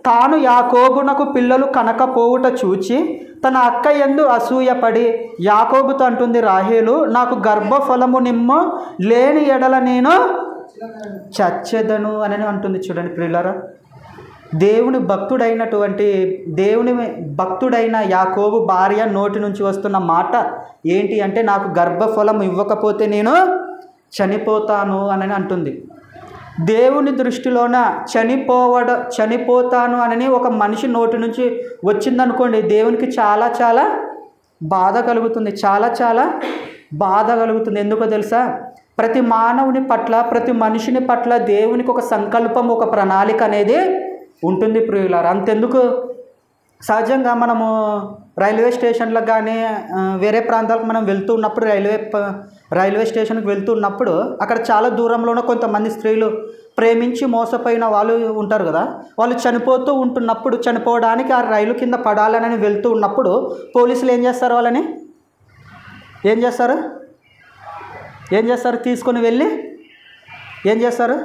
తాను యాకోబునకు పిల్లలు కనకపోవుట చూచి తన అక్క యందు అసూయపడి యాకోబుతో అంటుంది రాహేలు, నాకు గర్భఫలము నిమ్ము లేని ఎడల నేను చచ్చెదను అని అంటుంది. చూడండి ప్రియులారా, దేవుని భక్తుడైన యాకోబు భార్య నోటి నుంచి వస్తున్న మాట ఏంటి అంటే నాకు గర్భఫలం ఇవ్వకపోతే నేను చనిపోతాను అని అంటుంది. దేవుని దృష్టిలోన చనిపోతాను అని ఒక మనిషి నోటి నుంచి వచ్చిందనుకోండి, దేవునికి చాలా చాలా బాధ కలుగుతుంది. చాలా బాధ కలుగుతుంది. ఎందుకో తెలుసా? ప్రతి మానవుని పట్ల, ప్రతి మనిషిని పట్ల దేవునికి ఒక సంకల్పం, ఒక ప్రణాళిక అనేది ఉంటుంది ప్రియులారా. అంతెందుకు సహజంగా మనము రైల్వే స్టేషన్లకు కానీ వేరే ప్రాంతాలకు మనం వెళ్తూ ఉన్నప్పుడు రైల్వే స్టేషన్కి వెళ్తున్నప్పుడు అక్కడ చాలా దూరంలోనే కొంతమంది స్త్రీలు ప్రేమించి మోసపోయిన వాళ్ళు ఉంటారు కదా. వాళ్ళు చనిపోతూ ఉంటున్నప్పుడు, చనిపోవడానికి ఆ రైలు కింద పడాలని వెళ్తూ ఉన్నప్పుడు పోలీసులు ఏం చేస్తారు? వాళ్ళని ఏం చేస్తారు? తీసుకొని వెళ్ళి ఏం చేస్తారు?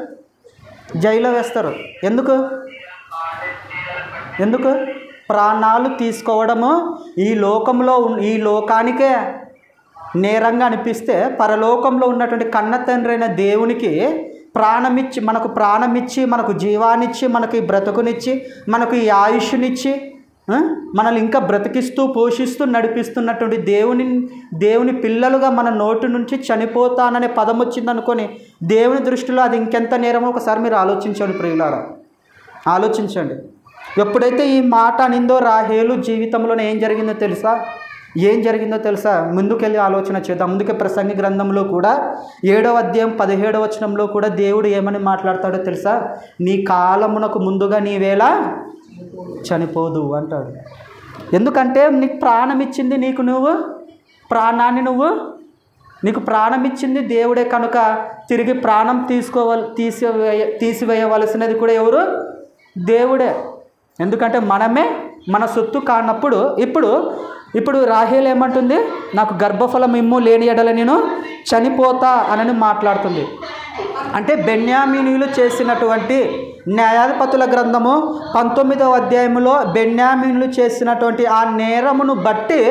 జైల్లో వేస్తారు. ఎందుకు? ప్రాణాలు తీసుకోవడము ఈ లోకానికే నేరంగా అనిపిస్తే పరలోకంలో ఉన్నటువంటి కన్న తండ్రి అయిన దేవునికి మనకు ప్రాణమిచ్చి, మనకు జీవాన్నిచ్చి, మనకి బ్రతుకునిచ్చి, మనకు ఈ ఆయుష్నిచ్చి, మనల్ని ఇంకా బ్రతికిస్తూ పోషిస్తూ నడిపిస్తున్నటువంటి దేవుని పిల్లలుగా మన నోటి నుంచి చనిపోతాననే పదం వచ్చిందనుకొని దేవుని దృష్టిలో అది ఇంకెంత నేరమో ఒకసారి మీరు ఆలోచించండి ప్రియులారా. ఆలోచించండి. ఎప్పుడైతే ఈ మాట అనిందో రాహేలు జీవితంలోనే ఏం జరిగిందో తెలుసా? ముందుకెళ్ళి ఆలోచన చేద్దాం. ముందుకే ప్రసంగి గ్రంథంలో కూడా 7వ అధ్యాయం 17వ వచనంలో కూడా దేవుడు ఏమని మాట్లాడతాడో తెలుసా? నీ కాలమునకు ముందుగా నీవేళ చనిపోదు అంటాడు. ఎందుకంటే నీకు ప్రాణం ఇచ్చింది నీకు ప్రాణం ఇచ్చింది దేవుడే కనుక తిరిగి ప్రాణం తీసివేయవలసినది కూడా ఎవరు? దేవుడే. ఎందుకంటే మనమే మన సొత్తు కానప్పుడు ఇప్పుడు రాహేలు ఏమంటుంది? నాకు గర్భఫలం ఇమ్ము, లేని ఎడల నేను చనిపోతా అని మాట్లాడుతుంది. అంటే బెన్యామీనీయులు చేసినటువంటి న్యాయాధిపతుల గ్రంథము 19వ అధ్యాయంలో బెన్యామీనులు చేసినటువంటి ఆ నేరమును బట్టి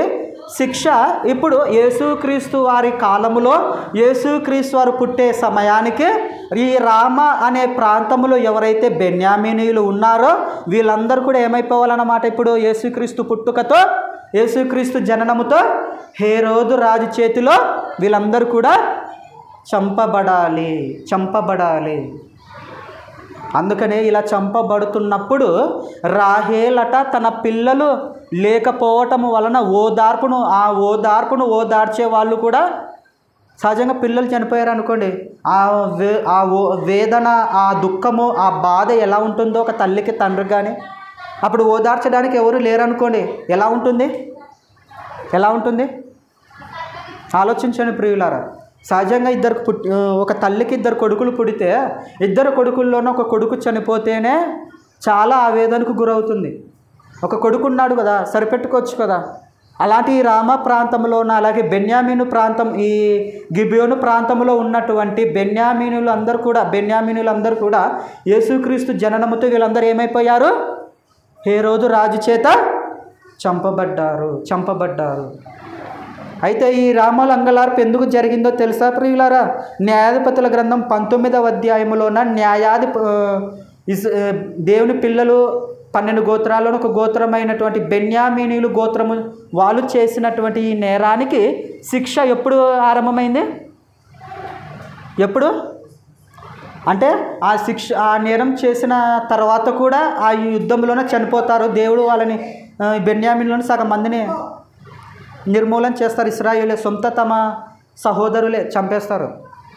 శిక్ష ఇప్పుడు యేసుక్రీస్తు వారి కాలములో యేసుక్రీస్తు వారు పుట్టే సమయానికి ఈ రామ అనే ప్రాంతంలో ఎవరైతే బెన్యామీనీయులు ఉన్నారో వీళ్ళందరూ కూడా ఏమైపోవాలన్నమాట? ఇప్పుడు యేసుక్రీస్తు పుట్టుకతో యేసుక్రీస్తు జననముతో హేరోదు రాజు చేతిలో వీళ్ళందరూ కూడా చంపబడాలి. అందుకనే ఇలా చంపబడుతున్నప్పుడు రాహేలట తన పిల్లలు లేకపోవటము వలన ఓదార్పును ఓదార్చే వాళ్ళు కూడా సహజంగా పిల్లలు చనిపోయారు అనుకోండి, ఆ వేదన, ఆ దుఃఖము, ఆ బాధ ఎలా ఉంటుందో ఒక తల్లికి తండ్రికి కానీ అప్పుడు ఓదార్చడానికి ఎవరు లేరనుకోండి, ఎలా ఉంటుంది? ఆలోచించండి ప్రియులారా. సహజంగా ఒక తల్లికి 2 కొడుకులు పుడితే 2 కొడుకుల్లోనూ ఒక కొడుకు చనిపోతేనే చాలా ఆవేదనకు గురవుతుంది. ఒక కొడుకు ఉన్నాడు కదా, సరిపెట్టుకోవచ్చు కదా. అలాంటి ఈ రామ ప్రాంతంలోన అలాగే బెన్యామీను ప్రాంతం, ఈ గిబియోను ప్రాంతంలో ఉన్నటువంటి బెన్యామీనులు అందరూ కూడా యేసుక్రీస్తు జననముతో వీళ్ళందరూ ఏమైపోయారు? హేరోదు రాజు చేత చంపబడ్డారు. అయితే ఈ రామాల అంగలార్పు ఎందుకు జరిగిందో తెలుసా ప్రియులారా? న్యాయాధిపతుల గ్రంథం 19వ అధ్యాయంలోన దేవుని పిల్లలు 12 గోత్రాల్లోని ఒక గోత్రమైనటువంటి బెన్యామీనీయులు గోత్రము వాళ్ళు చేసినటువంటి ఈ నేరానికి శిక్ష ఎప్పుడు ఆరంభమైంది? అంటే ఆ నేరం చేసిన తర్వాత కూడా ఆ యుద్ధంలోనే చనిపోతారు. దేవుడు వాళ్ళని బెన్యామీనులను సగం మందిని నిర్మూలన చేస్తారు. ఇశ్రాయేలు తమ సహోదరులే చంపేస్తారు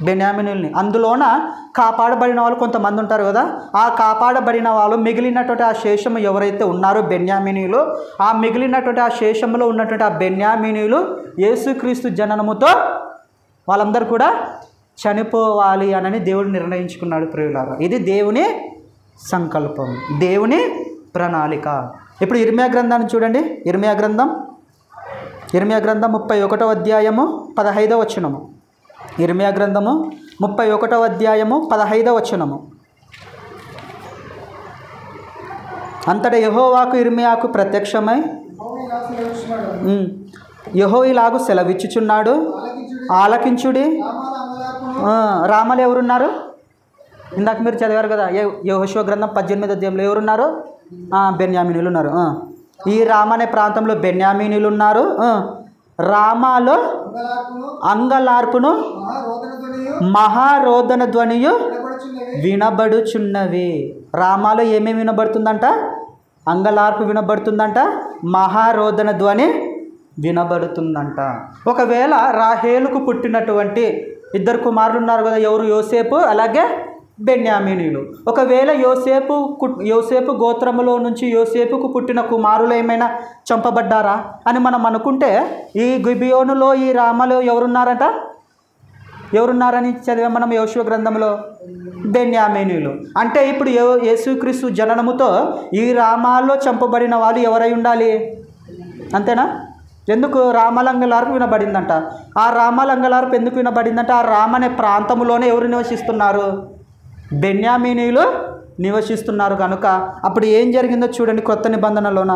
బెన్యామీనుల్ని. అందులోన కాపాడబడిన వాళ్ళు కొంతమంది ఉంటారు కదా, ఆ కాపాడబడిన వాళ్ళు మిగిలినటువంటి ఆ శేషము ఎవరైతే ఉన్నారో బెన్యామీనీయులు, ఆ మిగిలినటువంటి ఆ శేషంలో ఉన్నటువంటి ఆ బెన్యామీనీయులు యేసుక్రీస్తు జననముతో వాళ్ళందరూ కూడా చనిపోవాలి అని దేవుడు నిర్ణయించుకున్నాడు ప్రియులారా. ఇది దేవుని సంకల్పం, దేవుని ప్రణాళిక. ఇప్పుడు ఇర్మియా గ్రంథాన్ని చూడండి. ఇర్మియా గ్రంథం 31వ అధ్యాయము 15వ వచనము. ఇర్మియా గ్రంథము 31వ అధ్యాయము 15వ వచనము. అంతటా యెహోవాకు ఇర్మియాకు ప్రత్యక్షమై యెహోవా ఇలాగు సెలవిచ్చుచున్నాడు, ఆలకించుడి. రామలు ఎవరున్నారు? ఇందాక మీరు చదివారు కదా, యెహోషువ గ్రంథం 18వ అధ్యాయంలో ఎవరున్నారు? బెన్యామీనీయులు ఉన్నారు. ఈ రామ అనే ప్రాంతంలో బెన్యామీనీయులు ఉన్నారు. రామాలో అంగలార్పును మహారోదన ధ్వనియు వినబడుచున్నవి. రామాలో ఏమేమి వినబడుతుందంట? అంగలార్పు వినబడుతుందంట, మహారోదన ధ్వని వినబడుతుందంట. ఒకవేళ రాహేలుకు పుట్టినటువంటి 2 కుమారులు ఉన్నారు కదా, ఎవరు? యోసేపు అలాగే బెన్యామీనీయులు. ఒకవేళ యోసేపు గోత్రములో నుంచి యోసేపుకు పుట్టిన కుమారులు ఏమైనా చంపబడ్డారా అని మనం అనుకుంటే, ఈ గిబియోనులో ఈ రామలో ఎవరున్నారని చదివాం మనం యెహోషువ గ్రంథంలో? బెన్యామీనీయులు. అంటే ఇప్పుడు యేసుక్రీస్తు జననముతో ఈ రామాల్లో చంపబడిన వాళ్ళు ఎవరై ఉండాలి? అంతేనా? ఎందుకు రామలంగలార్పు వినబడిందంట? ఆ రామలంగలార్పు ఎందుకు వినబడిందంటే, ఆ రామ అనే ప్రాంతంలోనే ఎవరు నివసిస్తున్నారు? బెన్యామీనీయులు నివసిస్తున్నారు కనుక అప్పుడు ఏం జరిగిందో చూడండి. కొత్త నిబంధనలోన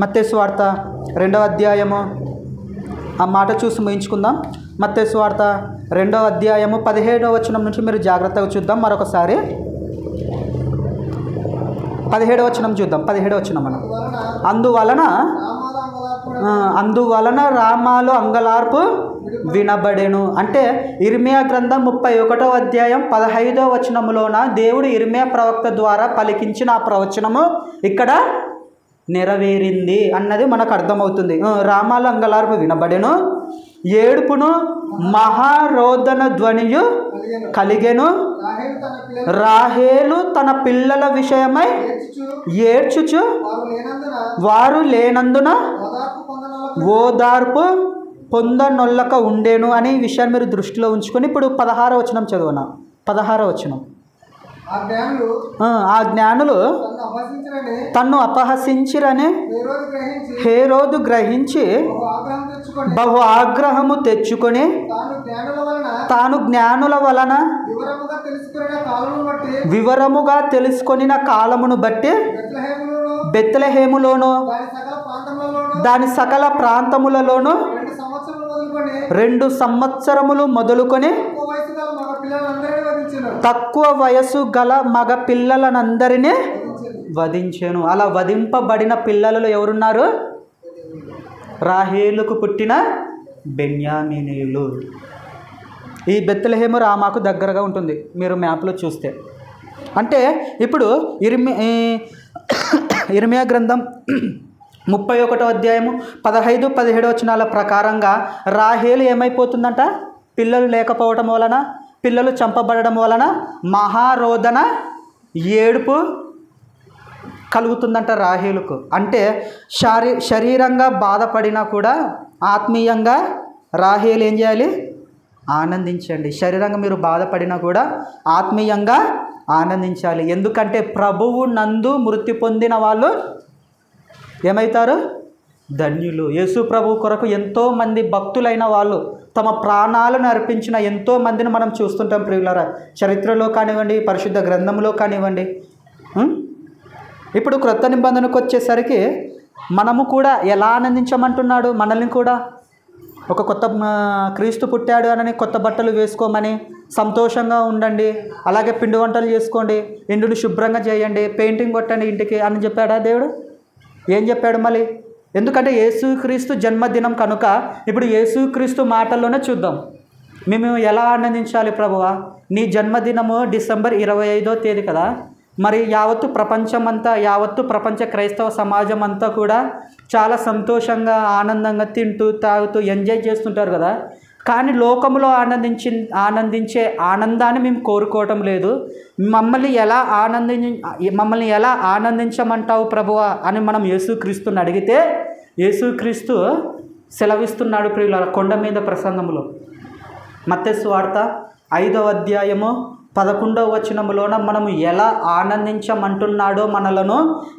మత్తయి సువార్త 2వ అధ్యాయము ఆ మాట చూసి ముగించుకుందాం. మత్తయి సువార్త 2వ అధ్యాయము 17వ వచనం నుంచి మీరు జాగ్రత్తగా చూద్దాం. మరొకసారి 17వ వచనం చూద్దాం. 17వ వచనం మనం అందువలన రామాలో అంగలార్పు వినబడెను. అంటే ఇర్మియా గ్రంథం 31వ అధ్యాయం 15వ వచనములోన దేవుడు ఇర్మియా ప్రవక్త ద్వారా పలికించిన ఆ ప్రవచనము ఇక్కడ నెరవేరింది అన్నది మనకు అర్థమవుతుంది. రామాల అంగలార్పు వినబడెను, ఏడుపును మహారోదన ధ్వనియు కలిగెను. రాహేలు తన పిల్లల విషయమై ఏడ్చుచు వారు లేనందున ఓదార్పు పొందనొల్లక ఉండేను అనే విషయాన్ని మీరు దృష్టిలో ఉంచుకొని ఇప్పుడు 16వ వచనం చదువున. 16వ వచనం. ఆ జ్ఞానులు తన్ను అపహసించిరని హేరోదు గ్రహించి బహు ఆగ్రహము తెచ్చుకొని తాను జ్ఞానుల వలన వివరముగా తెలుసుకొనిన కాలమును బట్టి బెత్లెహేములోను దాని సకల ప్రాంతములలోను 2 సంవత్సరములు మొదలుకొని తక్కువ వయసు గల మగ పిల్లలనందరినీ వధించెను. అలా వధింపబడిన పిల్లలలో ఎవరున్నారు? రాహేలుకు పుట్టిన బెన్యామీనీయులు. ఈ బెత్లెహేము రామాకు దగ్గరగా ఉంటుంది మీరు మ్యాప్లో చూస్తే. అంటే ఇప్పుడు ఇర్మియా గ్రంథం 31వ అధ్యాయము 15-17 వచనాల ప్రకారంగా రాహేలు ఏమైపోతుందంట? పిల్లలు లేకపోవడం వలన, పిల్లలు చంపబడడం వలన మహారోదన ఏడుపు కలుగుతుందంట రాహేలుకు. అంటే శరీరంగా బాధపడినా కూడా ఆత్మీయంగా రాహేలు ఏం చేయాలి? ఆనందించండి. శరీరంగా మీరు బాధపడినా కూడా ఆత్మీయంగా ఆనందించాలి. ఎందుకంటే ప్రభువు నందు మృతి పొందిన వాళ్ళు ఏమవుతారు? ధన్యులు. యేసు ప్రభు కొరకు ఎంతోమంది భక్తులైన వాళ్ళు తమ ప్రాణాలను అర్పించిన ఎంతోమందిని మనం చూస్తుంటాం ప్రియులారా. చరిత్రలో కానివ్వండి, పరిశుద్ధ గ్రంథంలో కానివ్వండి. ఇప్పుడు క్రొత్త నిబంధనకు వచ్చేసరికి మనము కూడా ఎలా ఆనందించమంటున్నాడు? మనల్ని కూడా ఒక కొత్త క్రీస్తు పుట్టాడు అని కొత్త బట్టలు వేసుకోమని, సంతోషంగా ఉండండి, అలాగే పిండి వంటలు చేసుకోండి, ఇంటిని శుభ్రంగా చేయండి, పెయింటింగ్ కొట్టండి ఇంటికి అని చెప్పాడా దేవుడు? ఏం చెప్పాడు మళ్ళీ? ఎందుకంటే యేసుక్రీస్తు జన్మదినం కనుక ఇప్పుడు యేసుక్రీస్తు మాటల్లోనే చూద్దాం. మేము ఎలా ఆనందించాలి ప్రభువా? నీ జన్మదినము డిసెంబర్ 25వ తేదీ కదా. మరి యావత్తు ప్రపంచమంతా, యావత్తు ప్రపంచ క్రైస్తవ సమాజం అంతా కూడా చాలా సంతోషంగా ఆనందంగా తింటూ తాగుతూ ఎంజాయ్ చేస్తుంటారు కదా. కానీ లోకంలో ఆనందించే ఆనందాన్ని మేము కోరుకోవటం లేదు. మమ్మల్ని ఎలా ఆనందించమంటావు ప్రభువా అని మనం యేసుక్రీస్తుని అడిగితే యేసుక్రీస్తు సెలవిస్తున్నాడు ప్రియులారా కొండ మీద ప్రసంగంలో. మత్తయి సువార్త 5వ అధ్యాయము 11వ వచనములోన మనము ఎలా ఆనందించమంటున్నాడో మనలను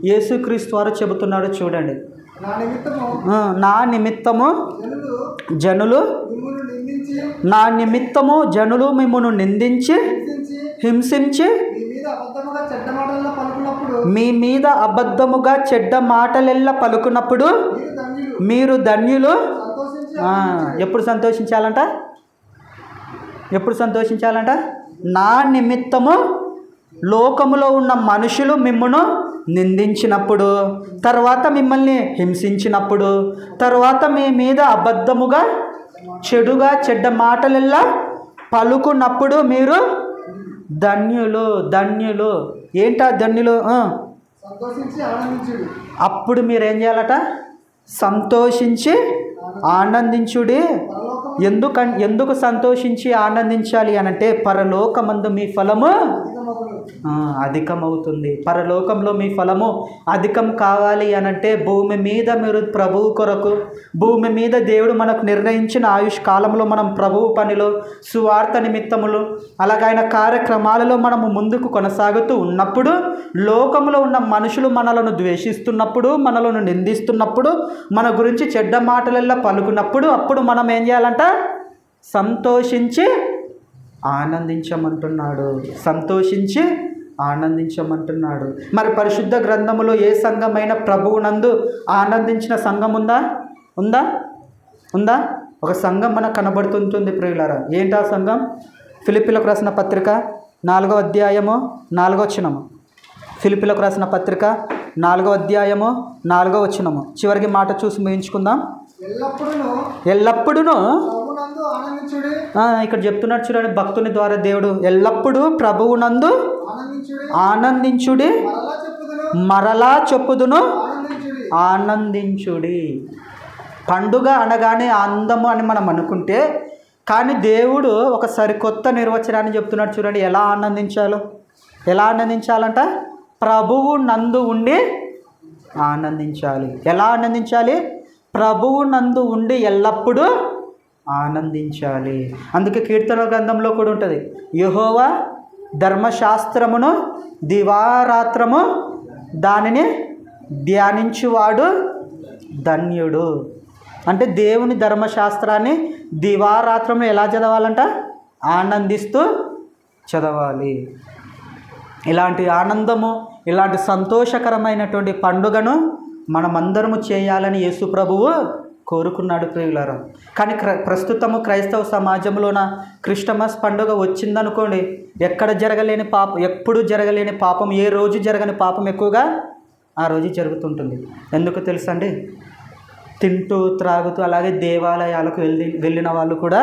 యేసుక్రీస్తు వారు చెబుతున్నాడు చూడండి. నా నిమిత్తము జనులు మిమ్మును నిందించి హింసించి మీ మీద అబద్ధముగా చెడ్డ మాటలెల్లా పలుకున్నప్పుడు మీరు ధన్యులు. ఎప్పుడు సంతోషించాలంట? నా నిమిత్తము లోకములో ఉన్న మనుషులు మిమ్మును నిందించినప్పుడు, తర్వాత మిమ్మల్ని హింసించినప్పుడు, తర్వాత మీ మీద అబద్ధముగా చెడ్డ మాటలెల్లా పలుకున్నప్పుడు మీరు ధన్యులు. ఏంటా ధన్యులు? అప్పుడు మీరు ఏం చేయాలట? సంతోషించి ఆనందించుడి. ఎందుకు సంతోషించి ఆనందించాలి అనంటే పరలోకమందు మీ ఫలము అధికమవుతుంది. పరలోకంలో మీ ఫలము అధికం కావాలి అనంటే భూమి మీద మీరు ప్రభువు కొరకు, భూమి మీద దేవుడు మనకు నిర్ణయించిన ఆయుష్ కాలంలో మనం ప్రభువు పనిలో, సువార్త నిమిత్తములు, అలాగే ఆయన కార్యక్రమాలలో మనము ముందుకు కొనసాగుతూ ఉన్నప్పుడు, లోకంలో ఉన్న మనుషులు మనలను ద్వేషిస్తున్నప్పుడు, మనలను నిందిస్తున్నప్పుడు, మన గురించి చెడ్డ మాటలెల్లా పలుకున్నప్పుడు, అప్పుడు మనం ఏం చేయాలంట? సంతోషించి ఆనందించమంటున్నాడు. మరి పరిశుద్ధ గ్రంథములో ఏ సంఘమైన ప్రభువునందు ఆనందించిన సంఘం ఉందా? ఒక సంఘం మనకు కనబడుతుంటుంది ప్రియులారా. ఏంటా సంఘం? ఫిలిప్పీలకు రాసిన పత్రిక 4వ అధ్యాయము 4వ వచనము. ఫిలిప్పీలకు రాసిన పత్రిక 4వ అధ్యాయము 4వ వచనము చివరికి మాట చూసి ముగించుకుందాం. ఎల్లప్పుడూ ఇక్కడ చెప్తున్నాడు చూడండి, భక్తుని ద్వారా దేవుడు ఎల్లప్పుడూ ప్రభువునందు ఆనందించుడి, మరలా చెప్పుదును ఆనందించుడి. పండుగ అనగానే అందము అని మనం అనుకుంటే, కానీ దేవుడు ఒక సరికొత్త నిర్వచనాన్ని చెప్తున్నాడు చూడండి. ఎలా ఆనందించాలంట? ప్రభువు నందు ఉండి ఆనందించాలి. ఎలా ఆనందించాలి? ప్రభువు నందు ఉండి ఎల్లప్పుడూ ఆనందించాలి. అందుకే కీర్తన గ్రంథంలో కూడా ఉంటుంది, యెహోవా ధర్మశాస్త్రమును దివారాత్రము దానిని ధ్యానించువాడు ధన్యుడు. అంటే దేవుని ధర్మశాస్త్రాన్ని దివారాత్రము ఎలా చదవాలంట? ఆనందిస్తూ చదవాలి. ఇలాంటి ఆనందము, ఇలాంటి సంతోషకరమైనటువంటి పండుగను మనమందరము చేయాలని యేసు ప్రభువు కోరుకున్నాడు ప్రియులారా. కానీ ప్రస్తుతము క్రైస్తవ సమాజంలోన క్రిస్టమస్ పండుగ వచ్చిందనుకోండి, ఎప్పుడు జరగలేని పాపం, ఏ రోజు జరగని పాపం ఎక్కువగా ఆ రోజు జరుగుతుంటుంది. ఎందుకు తెలుసా అండి? తింటూ త్రాగుతూ అలాగే దేవాలయాలకు వెళ్ళిన వాళ్ళు కూడా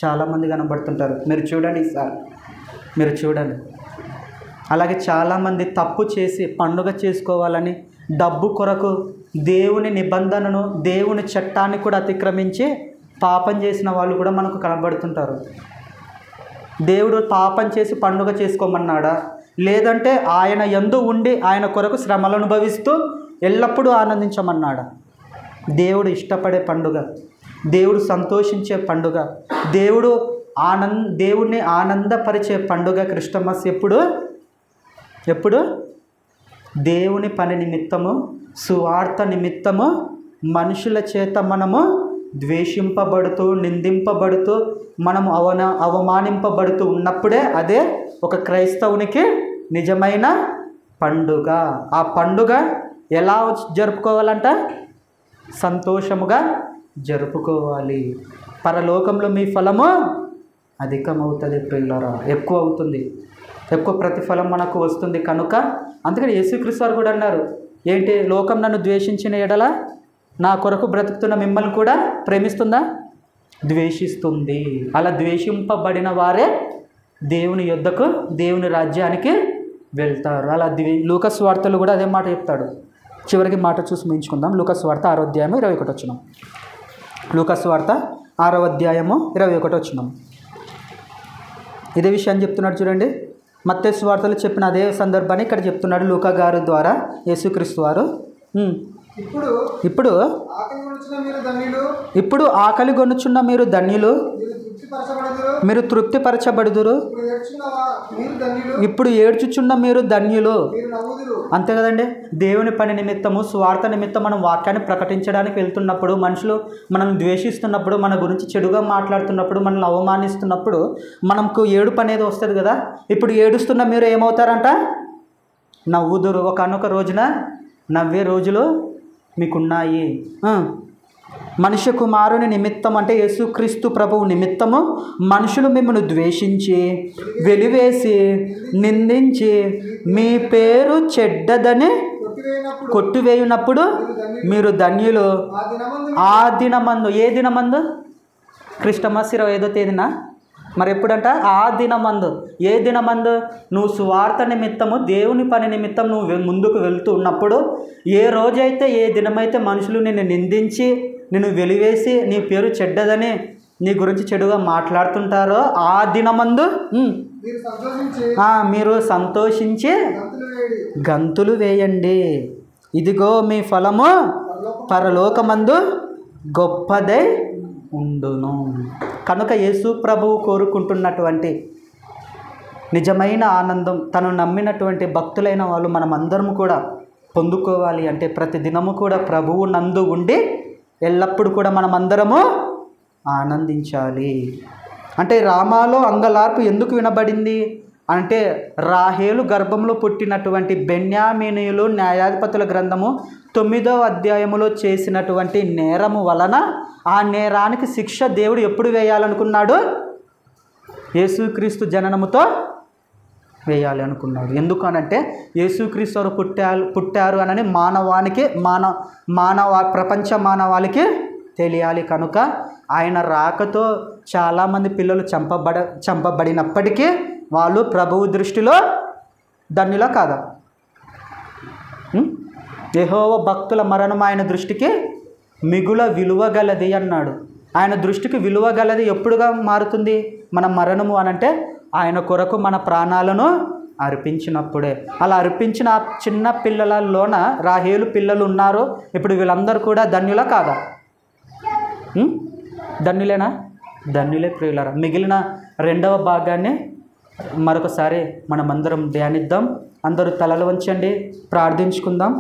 చాలామంది కనబడుతుంటారు. మీరు చూడండి. అలాగే చాలామంది తప్పు చేసి పండుగ చేసుకోవాలని డబ్బు కొరకు దేవుని నిబంధనను, దేవుని చట్టాన్ని కూడా అతిక్రమించి పాపం చేసిన వాళ్ళు కూడా మనకు కనబడుతుంటారు. దేవుడు పాపం చేసి పండుగ చేసుకోమన్నాడా? లేదంటే ఆయన యందు ఉండి ఆయన కొరకు శ్రమలను అనుభవిస్తూ ఎల్లప్పుడూ ఆనందించమన్నాడా? దేవుడు ఇష్టపడే పండుగ, దేవుడు సంతోషించే పండుగ, దేవుడిని ఆనందపరిచే పండుగ క్రిస్టమస్. ఎప్పుడు దేవుని పని నిమిత్తము, సువార్త నిమిత్తము మనుషుల చేత మనము ద్వేషింపబడుతూ, నిందింపబడుతూ, మనము అవమానింపబడుతూ ఉన్నప్పుడే అదే ఒక క్రైస్తవునికి నిజమైన పండుగ. ఆ పండుగ ఎలా జరుపుకోవాలంట? సంతోషముగా జరుపుకోవాలి. పరలోకంలో మీ ఫలము అధికమవుతుంది ప్రియులారా, ఎక్కువ అవుతుంది, ఎక్కువ ప్రతిఫలం మనకు వస్తుంది. కనుక అందుకని యేసుక్రీస్తు వారు కూడా అన్నారు, ఏంటి? లోకం నన్ను ద్వేషించిన ఎడల నా కొరకు బ్రతుకుతున్న మిమ్మల్ని కూడా ప్రేమిస్తుందా? ద్వేషిస్తుంది. అలా ద్వేషింపబడిన వారే దేవుని యొద్దకు, దేవుని రాజ్యానికి వెళ్తారు. అలా లూకాసు వార్తలు కూడా అదే మాట చెప్తాడు. చివరికి మాట చూసి ముగించుకుందాం. లూకాసు వార్త 6వ అధ్యాయము 21వ వచనం. లూకాసు వార్త 6వ అధ్యాయము 21వ వచనం. ఇదే విషయాన్ని చెప్తున్నాడు చూడండి. మత్తయి సువార్తలో చెప్పిన అదే సందర్భాన్ని ఇక్కడ చెప్తున్నాడు లూకా గారి ద్వారా యేసుక్రీస్తు వారు. ఇప్పుడు ఆకలి గొనుచున్న మీరు ధన్యులు, మీరు తృప్తిపరచబడుదురు. ఇప్పుడు ఏడ్చుచున్న మీరు ధన్యులు. అంతే కదండి. దేవుని పని నిమిత్తము, స్వార్థ నిమిత్తం మనం వాక్యాన్ని ప్రకటించడానికి వెళ్తున్నప్పుడు, మనుషులు మనం ద్వేషిస్తున్నప్పుడు, మన గురించి చెడుగా మాట్లాడుతున్నప్పుడు, మనల్ని అవమానిస్తున్నప్పుడు మనకు ఏడుపు అనేది వస్తుంది కదా. ఇప్పుడు ఏడుస్తున్న మీరు ఏమవుతారంట? నవ్వుదురు. ఒకనొక రోజున నవ్వే రోజులు మీకున్నాయి. మనుష్య కుమారుని నిమిత్తం అంటే యేసుక్రీస్తు ప్రభువు నిమిత్తము మనుషులు మిమ్మల్ని ద్వేషించి, వెలివేసి, నిందించి, మీ పేరు చెడ్డదని కొట్టివేయునప్పుడు మీరు ధన్యులు. ఆ దినమందు, ఏ దినమందు? క్రిస్టమస్ 25వ తేదీన. మరి ఎప్పుడంట? ఆ దినమందు. ఏ దినమందు? నువ్వు సువార్త నిమిత్తము, దేవుని పని నిమిత్తం నువ్వు ముందుకు వెళ్తూ ఉన్నప్పుడు, ఏ రోజైతే, ఏ దినమైతే మనుషులు నిన్ను నిందించి, నిన్ను వెలివేసి, నీ పేరు చెడ్డదని, నీ గురించి చెడుగా మాట్లాడుతుంటారో ఆ దినమందు మీరు సంతోషించి గంతులు వేయండి. ఇదిగో మీ ఫలము పరలోకమందు గొప్పదై ఉండును. కనుక యేసు ప్రభువు కోరుకుంటున్నటువంటి నిజమైన ఆనందం, తను నమ్మినటువంటి భక్తులైన వాళ్ళు మనమందరం కూడా పొందుకోవాలి అంటే ప్రతి దినము కూడా ప్రభువు నందు ఉండి ఎల్లప్పుడూ కూడా మనమందరము ఆనందించాలి. అంటే రామాలో అంగలార్పు ఎందుకు వినబడింది అంటే, రాహేలు గర్భంలో పుట్టినటువంటి బెన్యామీనీయులు న్యాయాధిపతుల గ్రంథము 9వ అధ్యాయములో చేసినటువంటి నేరము వలన ఆ నేరానికి శిక్ష దేవుడు ఎప్పుడు వేయాలనుకున్నాడు? యేసుక్రీస్తు జననముతో వేయాలి అనుకున్నాడు. ఎందుకనంటే యేసుక్రీస్తు వారు పుట్టారు అనని ప్రపంచ మానవాళికి తెలియాలి. కనుక ఆయన రాకతో చాలామంది పిల్లలు చంపబడినప్పటికీ వాళ్ళు ప్రభువు దృష్టిలో ధన్యులా కాదా? యెహోవా భక్తుల మరణం ఆయన దృష్టికి మిగుల విలువ గలది అన్నాడు. ఆయన దృష్టికి విలువ గలది ఎప్పుడుగా మారుతుంది? మన మరణము అనంటే ఆయన కొరకు మన ప్రాణాలను అర్పించినప్పుడే. అలా అర్పించిన ఆ చిన్న పిల్లలలోన రాహేలు పిల్లలు ఉన్నారు. ఇప్పుడు వీళ్ళందరూ కూడా ధన్యులా కాదా? ధన్యులేనా? ధన్యులే ప్రియులారా. మిగిలిన రెండవ భాగాన్ని మరొకసారి మనమందరం ధ్యానిద్దాం. అందరూ తలలు వంచండి, ప్రార్థించుకుందాం.